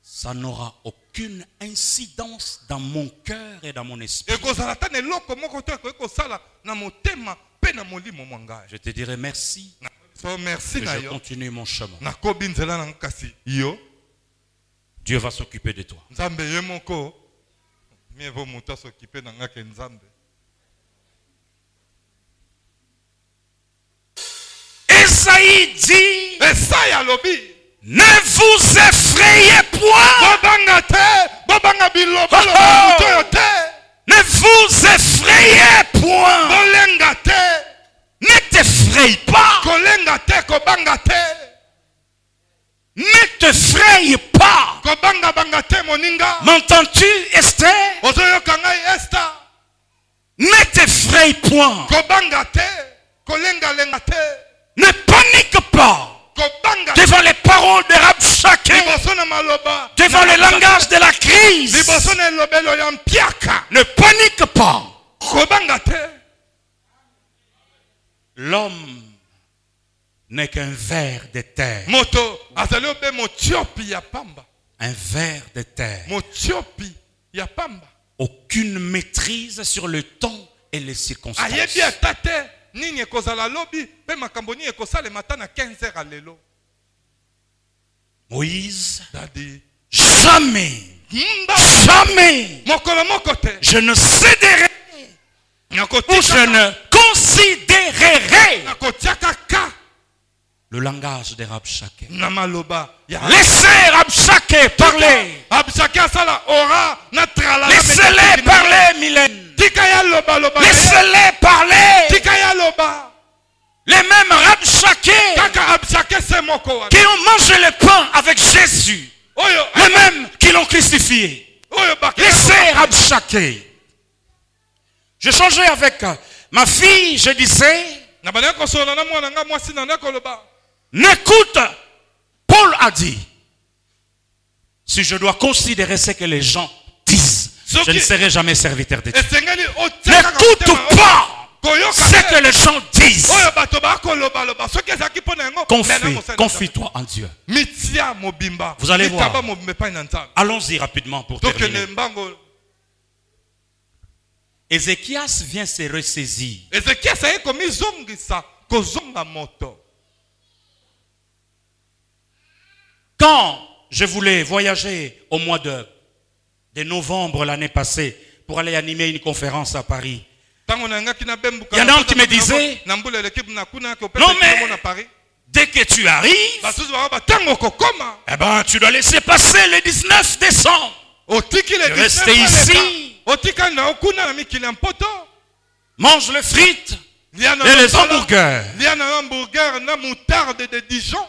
Ça n'aura aucune incidence dans mon cœur et dans mon esprit. Ekozala ta ne loko moko to ekoki kosala na motema pe na molimo mwa ngai. Je te dirai merci. So merci Et na je yo. continue mon chemin. Nakobi nzela na kasi yo. Dieu va s'occuper de toi. Nzambe ye moko. Mieux vaut moto s'occuper na ngaka nzambe. Esaïe dit, Esaya lobi. ne vous effrayez point. Bobanga te, bobanga biloba loba moto yo te. Ne vous effrayez point. Kolenga te, Ne t'effraie pas. kolenga te, kobanga te. Ne t'effraie pas. Kobanga banga te moninga. M'entends-tu, Esther? Ozoyoka ngai Esther. Ne t'effraie point. Kobanga te, kolenga lenga te. Ne panique pas Kobanga devant les paroles de Rabshakeh, liboso na maloba. devant le langage de la crise. Liboso na lobelo ya mpiaka. Ne panique pas. Kobanga te. L'homme n'est qu'un ver de terre. Moto azali obe motiopi ya pamba. Un ver de terre. Motiopi ya pamba. Aucune maîtrise sur le temps et les circonstances. Ayebi atate nini ekozala lobi pe makambo nini ekosalema ata na 15 heures lelo. Moïse, Dadi jamais, mba jamais, mokolo moko te. je ne céderai ou je ne considérerai nakotiaka ka le langage de Rabshakeh. na maloba ya Laissez Rabshakeh parler. Abishaki asala ora na trala. Laissez-les parler, Mylène. Tika ya loba loba. Laissez-les parler. Tika ya loba. Les mêmes Rabshakeh Kaka Abishaki se moko wa. qui ont mangé le pain avec Jésus. Oyo Les mêmes qui l'ont crucifié. oyo bakela. Laissez Rabshakeh. Je changeais avec ma fille, je disais, Na bana ko sona na mwana nga mwasi na ndako loba. n'écoute, Paul a dit, si je dois considérer ce que les gens disent, je ne serai jamais serviteur de Dieu. Esengeli otiaka. N'écoute pas ce que les gens disent. Oyo bato bako loba loba. Soki ezaki pona yango. Confie-toi en Dieu. Mitia mobimba. Vous allez voir. Mitaba mobimba pa na nzambe. Allons-y rapidement pour Donc terminer. ne mbango. Ézéchias vient se ressaisir. Ezekia saye komi zongisa kozonga moto. Quand je voulais voyager au mois de novembre l'année passée pour aller animer une conférence à Paris, il y en a un qui me disait, non mais dès que tu arrives, eh ben, tu dois laisser passer le 19 décembre. Rester ici, mange le frites et les hamburgers. Il y a un hamburger, na moutarde de Dijon.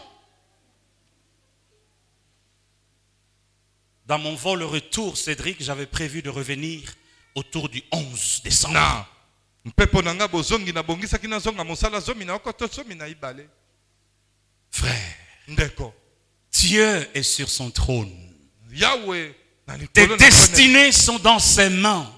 Dans mon vol retour, Cédric, j'avais prévu de revenir autour du 11 décembre. Frère, Dieu est sur son trône. Tes destinées sont dans ses mains.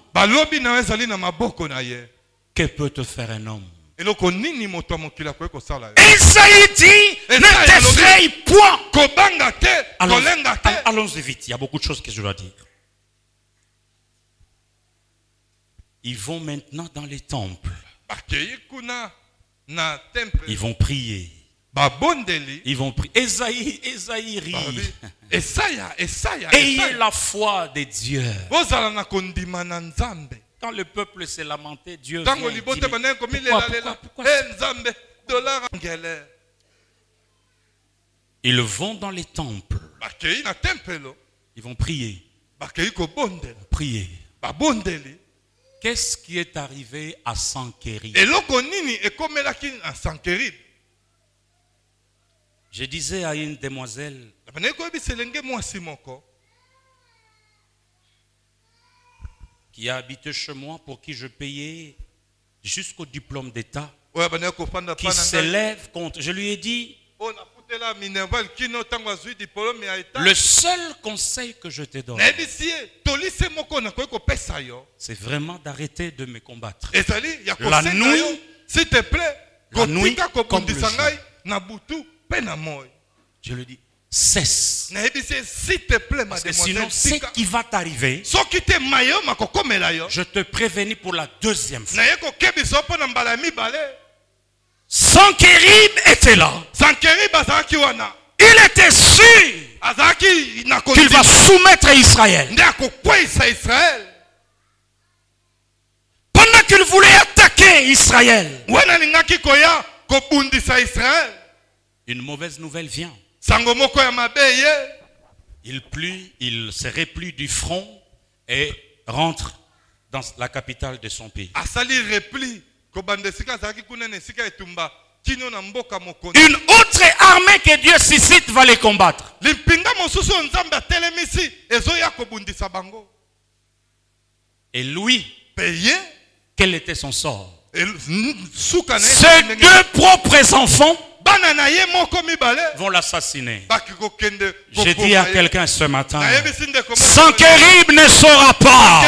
Que peut te faire un homme? eloko nini moto ya mokili akoki kosala yo Esaïe dit, ne t'effraie point. kobanga te kolenga te. Allons-y vite, il y a beaucoup de choses que je dois dire. Ils vont maintenant dans les temples. bakei kuna na temple Ils vont prier. babondeli Ils vont prier. Esaïe rit. Esaya Ayez la foi des dieux. bozala na kondima na nzambe Quand le peuple s'est lamenté, Dieu ntango vient et libote dit, banaye komilelalela pourquoi nzambe dollar ngele ils vont dans les temples. bakei na tempelo Ils vont prier. bakei kobondela Prier. babondeli. Qu'est-ce qui est arrivé à Sankéry? eloko nini ekomelaki na Sankerib? Je disais à une demoiselle, banaye koyebisa elenge mwasi moko qui a habité chez moi, pour qui je payais jusqu'au diplôme d'État, oyo banaye kofanda qui s'élève contre. Je lui ai dit, oyo nafutela minerval kino ntango azwi diplome ya eta le seul conseil que je te donne, nayebisi ye tolise moko nakoki kopesa yo c'est vraiment d'arrêter de me combattre. ezali ya La kosenga nuit, yo s'il te plaît la nuit, kotika kobundisa comme le ngai na butu mpe na moi. Je lui dis, cesse. nayebisi ye s'il te plaît Parce que sinon, mademoiselle ce tika qui va t'arriver, soki te mayo makokomela yo je te prévenais pour la deuxième fois. naye kokebisa yo mpo na mbala ya mibale. Sankerib était là. Sankerib azalaki wana Il était sûr azalaki na qu'il va soumettre Israël. nde akokweyisa Israel. Pendant qu'il voulait attaquer Israël, wana alingaki koya kobundisa Israel, une mauvaise nouvelle vient. sango moko ya mabe ye Il se replie du front et rentre dans la capitale de son pays. asali repli kobanda esika azalaki kuna na esika etumba kino na mboka mokonzi. Une autre armée que Dieu suscite va les combattre. limpinga mosusu oyo nzambe atelemisi ezoya kobundisa bango. Et lui, pe ye quel était son sort? suka na ye Ses deux propres enfants bana na ye moko mibale vont l'assassiner. baki kokende J'ai dit à quelqu'un ce matin, nayebisi ndeko moko Sankerib ne saura pas.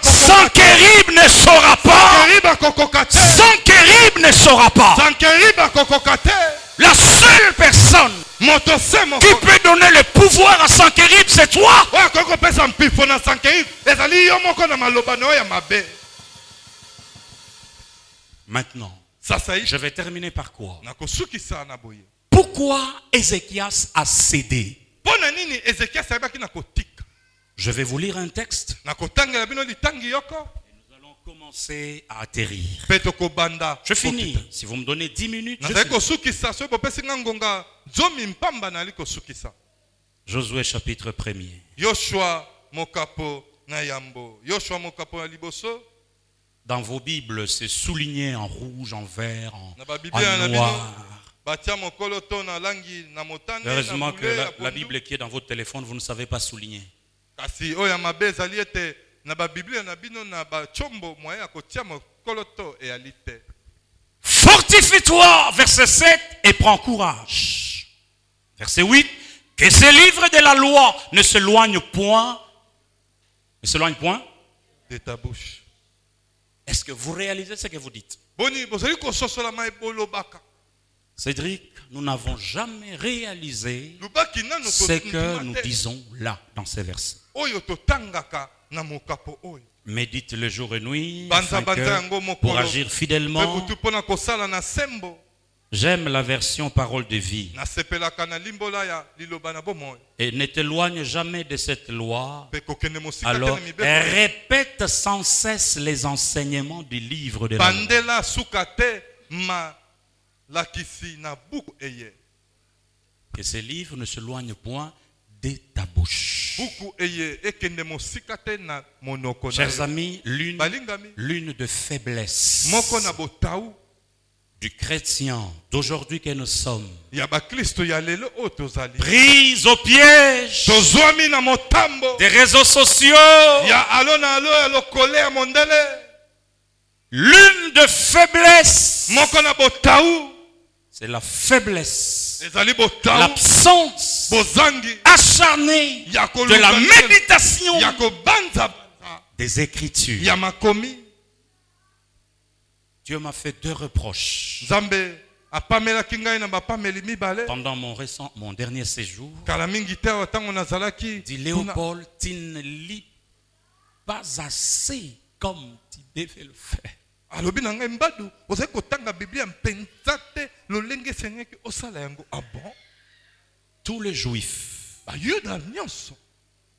Sankerib ne saura pas. Sankerib akokoka te. Sankerib ne saura pas. Sankerib akokoka te. La seule personne moto se moko qui peut donner le pouvoir à Sankerib, c'est toi. oyo akoki kopesa mpifo na Sankerib ezali yo moko na maloba na oyo ya mabe. Maintenant, sasa je vais terminer par quoi? nakosukisa na boye. Pourquoi Ézéchias a cédé? mpo na nini Ezekias ayebaki na kotika? Je vais vous lire un texte. nakotangela bino litangi yoko Nous allons commencer à atterrir. mpe tokobanda. Je finis. Si vous me donnez 10 minutes, je nazali finis. kosukisa soki bopesi nga ngonga zomi mpamba nali kosukisa. Josué chapitre 1er. Yoshua mokapo na yambo. Yoshua mokapo na liboso. Dans vos Bibles, c'est souligné en rouge, en vert, Na ba en Biblia na noir. bino batia mokolo to na langi na motane na Heureusement que bleu, ya la pondu. Bible qui est dans votre téléphone, vous ne savez pas souligner. Kasi oyo ya mabe ezali ete na ba Biblia na bino na ba chombo moyen ya kotia mokolo to eyali te. Fortifie-toi, verset 7, et prends courage. Verset 8, que ces livres de la loi ne s'éloignent point. Ne s'éloignent point. De ta bouche. Est-ce que vous réalisez ce que vous dites? Boni bozali kososola mai bolobaka. Cédric, nous n'avons jamais réalisé Lubaki nanu ce que nous te. disons là, dans ces versets. Oyo totangaka na mokapo oyo. Médite le jour et nuit Banza afin banza que, yango pour mokolo. agir fidèlement. Pe butu pona kosala na sembo. J'aime la version parole de vie. Na sepelaka na limbola ya liloba na bomoi. Et ne t'éloigne jamais de cette loi. Pe kokende mosika Alors, te na mibeko. répète sans cesse les enseignements du livre de la loi. Bandela suka te ma lakisi na buku eye. Que ces livres ne s'éloignent point de ta bouche. Buku eye ekende mosika te na monoko na. Chers amis, Balingami. l'une de faiblesse Moko na botaou. du chrétien d'aujourd'hui que nous sommes, Ya ba Kristo ya lelo o tozali. prise au piège Tozwami na motambo. des réseaux sociaux, Ya alo na alo ya lokole ya mondele. l'une de faiblesse, Moko na botaou. c'est la faiblesse, Ezali botaou. l'absence Bozangi. acharnée Ya de la koluka. méditation Ya kobanza. des Écritures. Ya makomi. Dieu m'a fait 2 reproches. Nzambe apamelaki ngai na bapameli mibale. Pendant mon dernier séjour, Kala mingi te awa ntango nazalaki. dit Léopold, tu ne lis pas assez comme tu devais le faire. Alobi na ngai mbadu ozali kotanga Biblia mpenza te lolenge esengeki osala yango. Ah bon? Tous les juifs, Bayuda nyonso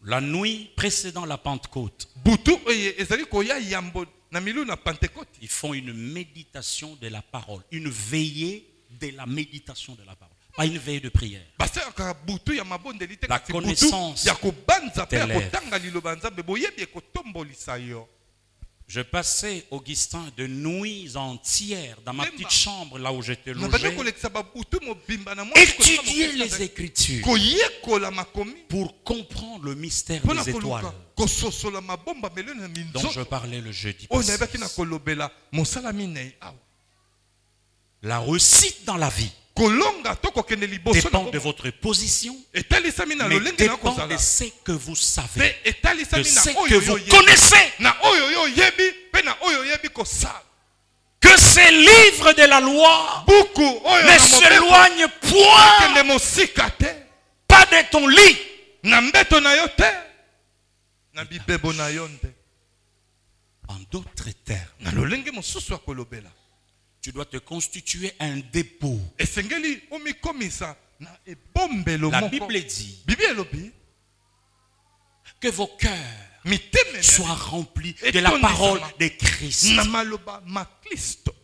la nuit précédant la Pentecôte, butu oyo ezali koya yambo na milu na Pentecôte, ils font une méditation de la parole, une veillée de la méditation de la parole, pas une veillée de prière. basalaka butu ya mabondeli te La kasi connaissance butu ya kobanza mpe ya t'élève. kotanga liloba Nzambe boyebi ekotombolisa yo. Je passais, Augustin, de nuits entières dans ma petite chambre, là où j'étais nabandi logé, kolekisa babutu mobimba na étudier les Écritures koyekola makomi pour comprendre le mystère mpona des étoiles koluka kososola mabomba meloni na dont je minzoto parlais le jeudi oyo passé. nayebaki na kolobela mosala minei awa. La réussite dans la vie kolonga to kokende liboso na dépend de bomba votre position, etalisami na mais lolenge na dépend kozala de ce que vous mpe savez, de etalisami ce na que oyo vous yo yebi connaissez. na oyo yo yebi mpe na oyo yebi kosala. Que ces livres de la loi buku oyo ne na mobeko s'éloignent point kende mosika te pas de ton lit. na mbeto na yo te na bibebo na yo nde. En d'autres termes, na lolenge mosusu ya kolobela tu dois te constituer un dépôt. esengeli omikomisa na ebombelo La moko. Bible dit Bible elobi que vos cœurs miteme soient remplis de la parole de Christ. na maloba ma Kristo.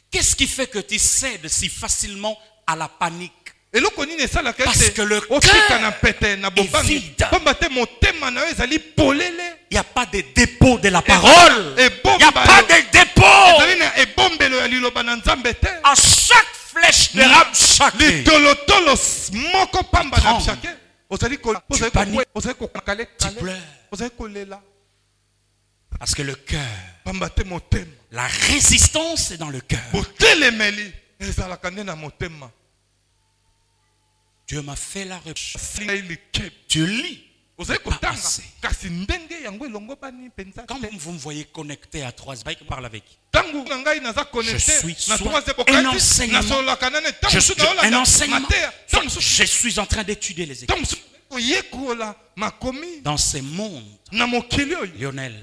Qu'est-ce qui fait que tu cèdes si facilement à la panique? eloko nini esalaka Parce que le otika na cœur pete na est bobangi vide. pamba te motema na yo ezali polele. Il n'y a pas de dépôt de la parole. Il n'y a pas de dépôt. ezali na ebombelo ya liloba na Nzambe te. À chaque flèche de Rabshakeh, litolotolo moko pamba na Tremble. Rabshakeh ozali paniques. kokale tu pleures. ozali kolela Parce que le cœur, pamba te motema la résistance est dans le cœur. botelemeli ezalaka nde na motema. Dieu m'a fait la recherche. Likebi Tu lis. ozali Pas kotanga assez. kasi ndenge yango elongobani mpenza Quand te. vous me voyez connecté à 3, je parle avec. Ntango na ngai naza Je suis connecté na soit troisième un bokati enseignement. nasololaka nane ntango Je mosusu suis un naolanda enseignement. mateya Soit ntango mosusu je suis en train d'étudier les ntango Écritures. mosusu koyekola makomi Dans ce monde, na mokili oyo Lionel,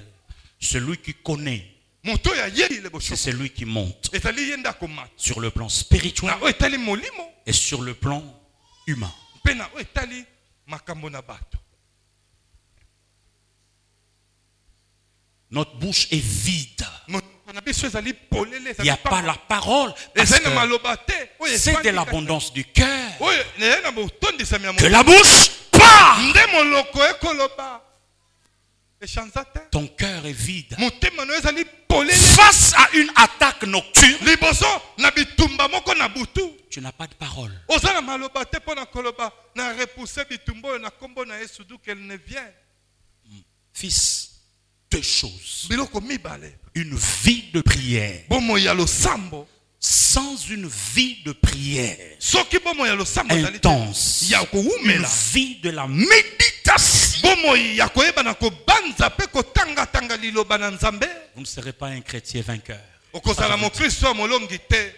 celui qui connaît, moto oyo ayeli c'est liboso celui qui monte ezali ye nde akomata sur le plan spirituel na oyo etali molimo et sur le plan humain. mpe na oyo etali makambo na bato. Notre bouche est vide. monoko na biso ezali polele Il n'y a pas la parole. Parce ezali na que maloba te oyo c'est de efandi l'abondance du cœur oyo ezali na botondisami ya que molimo la bouche parle. nde moloko ekoloba echanza te. Ton cœur est vide. motema no ezali polele Face à une attaque nocturne, liboso na bitumba moko na butu tu n'as pas de parole. oza na maloba te mpo na koloba na repousse bitumba oyo na kombo na Yesu du qu'elle ne vient. Fils, 2 choses. biloko mibale Une vie de prière. bomoi ya losambo. Sans une vie de prière soki bomoi ya losambo ezali te intense, ya une kowumela vie de la méditation, bomoi ya koyeba na kobanza mpe kotangatanga liloba na Nzambe vous ne serez pas un chrétien vainqueur. okozala mokristo ya molongi te.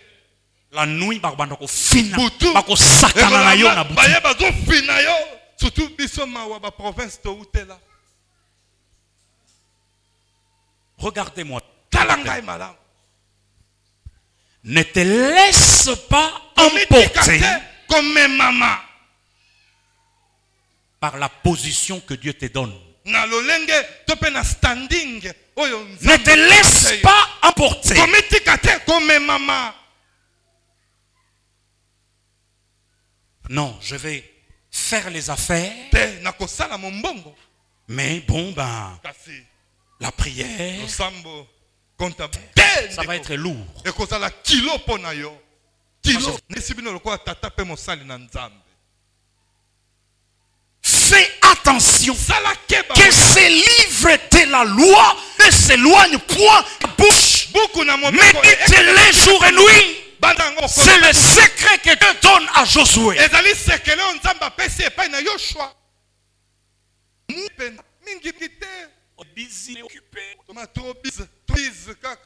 La nuit, bakobanda kofina, butu bakosakana na yo na butu. baye bazofina yo surtout biso mawa baprovince toutela. Regardez-moi. tala ngai malamu Ne te laisse pas komitika emporter te komemama par la position que Dieu te donne. na lolenge to mpe na standing oyo Ne te laisse pas emporter komitika te komemama. non, je vais faire les affaires, te na kosala mombongo mais bon, ben, kasi la prière, losambo konta ça va être lourd. ekozala kilo mpo na yo kilo nesi bino lokola tata mpe mosali na Nzambe. Fais attention sala keba que ces livres de la loi ne s'éloignent point de ta bouche. buku na mobeko Médite-les jour et nuit. bandango C'est le secret que Dieu donne à Josué. ezali sekele oyo Nzambe apesi epai na Yoshua. mingi te toma trop bize kaka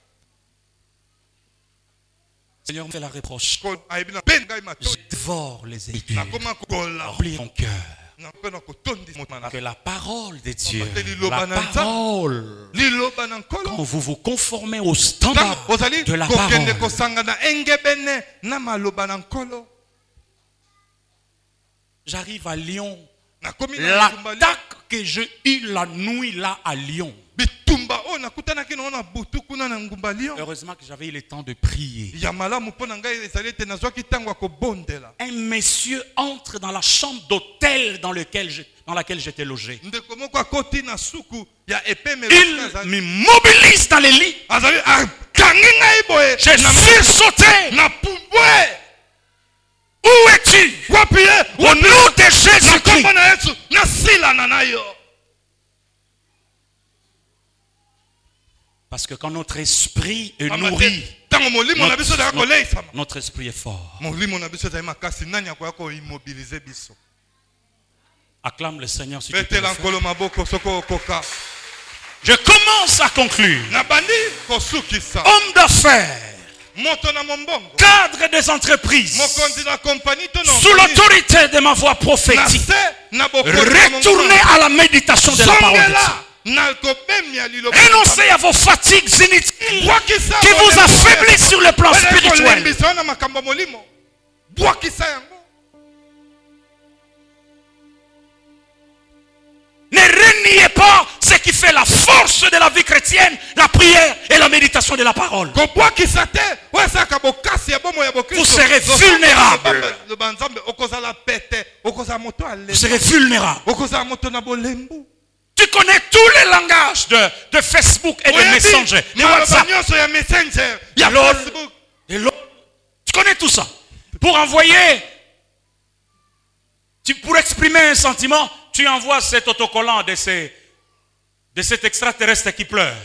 Seigneur me fait la reproche. Ko ayebi na ben ngai mato. Je dévore les écritures. Nakoma kola. Remplis mon cœur. Nakona kotondi motana. Que la parole de Dieu, La la parole, Liloba na nkolo. quand vous vous conformez au standard Ozali de la kokende parole, kosanga na engebene na maloba na nkolo. j'arrive à Lyon. Nakomi na bitumba Lyon. L'attaque que j'ai eue la nuit là à Lyon. Bitumba o nakutanaki na butu kuna na ngumba Lyon. Heureusement que j'avais eu le temps de prier. Ya malamu pona ngai ezali te nazwaki tango kobondela. Un monsieur entre dans la chambre d'hôtel dans laquelle j'étais logé. Ndeko moko akoti na suku ya epeme. Il m'immobilise dans les lits. Azali akangi ngai boye. Je suis sauté. Na pumbwe. Où es-tu? Au nom de Jésus-Christ. Na sila na nayo. Parce que quand notre esprit est nourri, notre esprit est fort. Acclame le Seigneur si tu peux le faire. Je commence à conclure. Homme d'affaires, cadre des entreprises, sous l'autorité de ma voix prophétique, retournez à la méditation de la parole de Dieu. Renoncez à vos fatigues inutiles qui vous affaiblissent sur le plan spirituel. Ne reniez pas ce qui fait la force de la vie chrétienne, la prière et la méditation de la parole. Vous serez vulnérable. Vous serez vulnérable. Tu connais tous les langages de Facebook et de Messenger, de WhatsApp. Tu connais tout ça. Pour envoyer, pour exprimer un sentiment, tu envoies cet autocollant de cet extraterrestre qui pleure.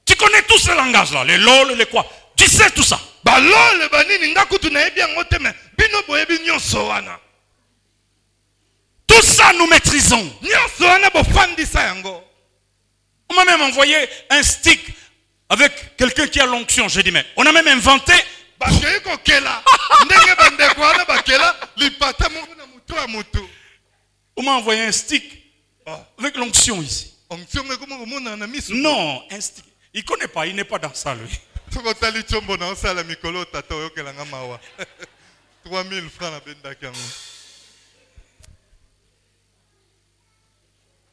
Tu connais tous ces langages-là, les lol, les quoi. Tu sais tout ça. Tout ça, nous maîtrisons. On m'a même envoyé un stick avec quelqu'un qui a l'onction. J'ai dit, mais on a même inventé. On m'a envoyé un stick avec l'onction ici. Non, un stick. Il ne connaît pas, il n'est pas dans ça, lui. 3000 francs.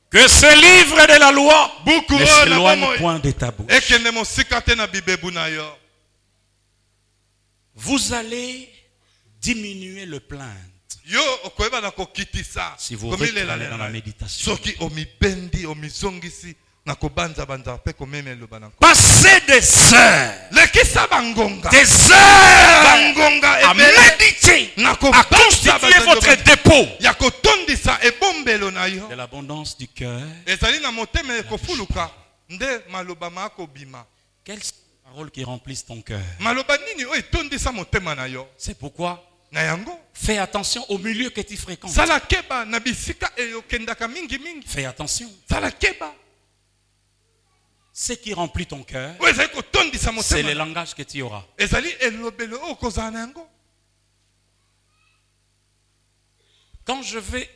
Que ce livre de la loi ne s'éloigne point de ta bouche. Vous allez diminuer le plainte si vous retournez dans la méditation. Passez des heures à méditer, à constituer votre dépôt de l'abondance du cœur. Quelles sont les paroles qui remplissent ton cœur? C'est pourquoi fais attention au milieu que tu fréquentes. Fais attention. Ce qui remplit ton cœur, c'est le langage que tu auras. Quand j'allais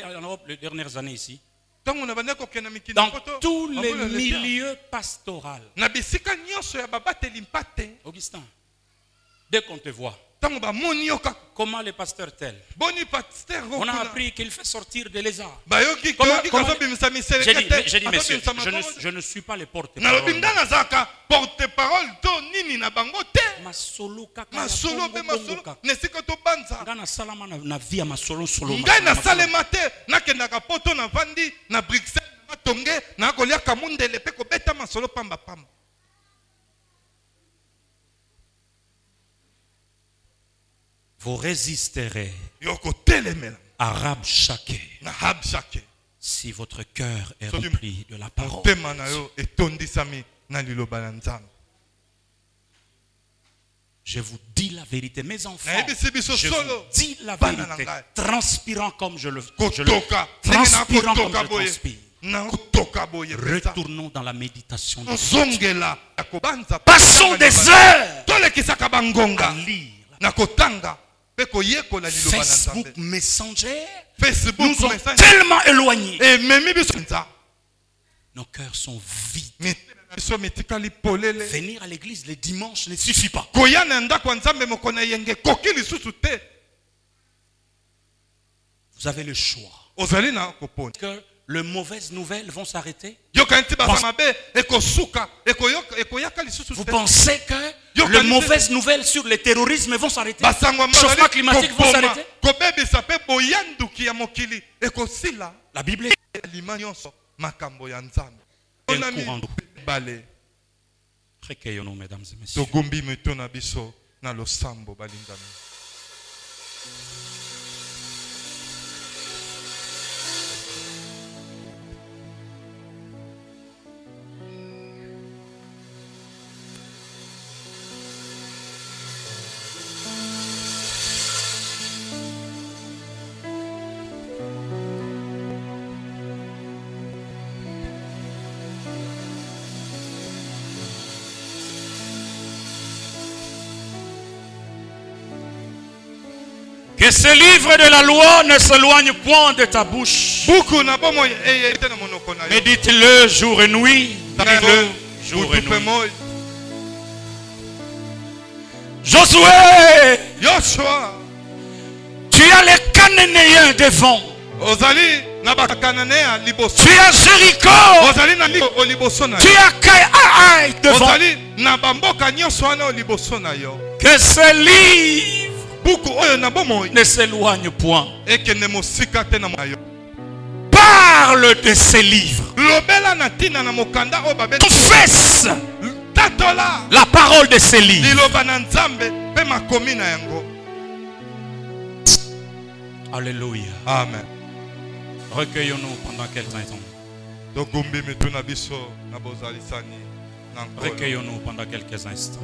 en Europe les dernières années ici, dans tous les milieux pastoraux, Augustin, dès qu'on te voit, comment les pasteurs tels, on a appris qu'il fait sortir des lézards. J'ai dit, messieurs, je ne suis pas le porte-parole. Vous résisterez à Rabshakeh si votre cœur est rempli de la parole. Je vous dis la vérité, mes enfants. Je vous dis la vérité, transpirant comme je le transpire. Retournons dans la méditation. Passons des heures à lire. Facebook Messenger Facebook nous ont Messenger. tellement éloignés. Et nos cœurs sont vides. vides. Venir à l'église les dimanches ne suffit pas. Vous avez le choix. Que les mauvaises nouvelles vont s'arrêter. Vous pensez que les mauvaises nouvelles sur le terrorisme vont s'arrêter? Le changement climatique vont s'arrêter? La Bible est quel courant d'eau. Recueillons-nous, mesdames et messieurs. Que ce livre de la loi ne s'éloigne point de ta bouche. Médite-le jour et nuit. Médite-le jour et nuit. Josué, tu as les Cananéens devant. Tu as Jéricho. Tu as Kai devant. Que ce livre ne s'éloigne point. Parle de ces livres. Confesse la parole de ces livres. Alléluia. Amen. Recueillons-nous pendant quelques instants. Recueillons-nous pendant quelques instants.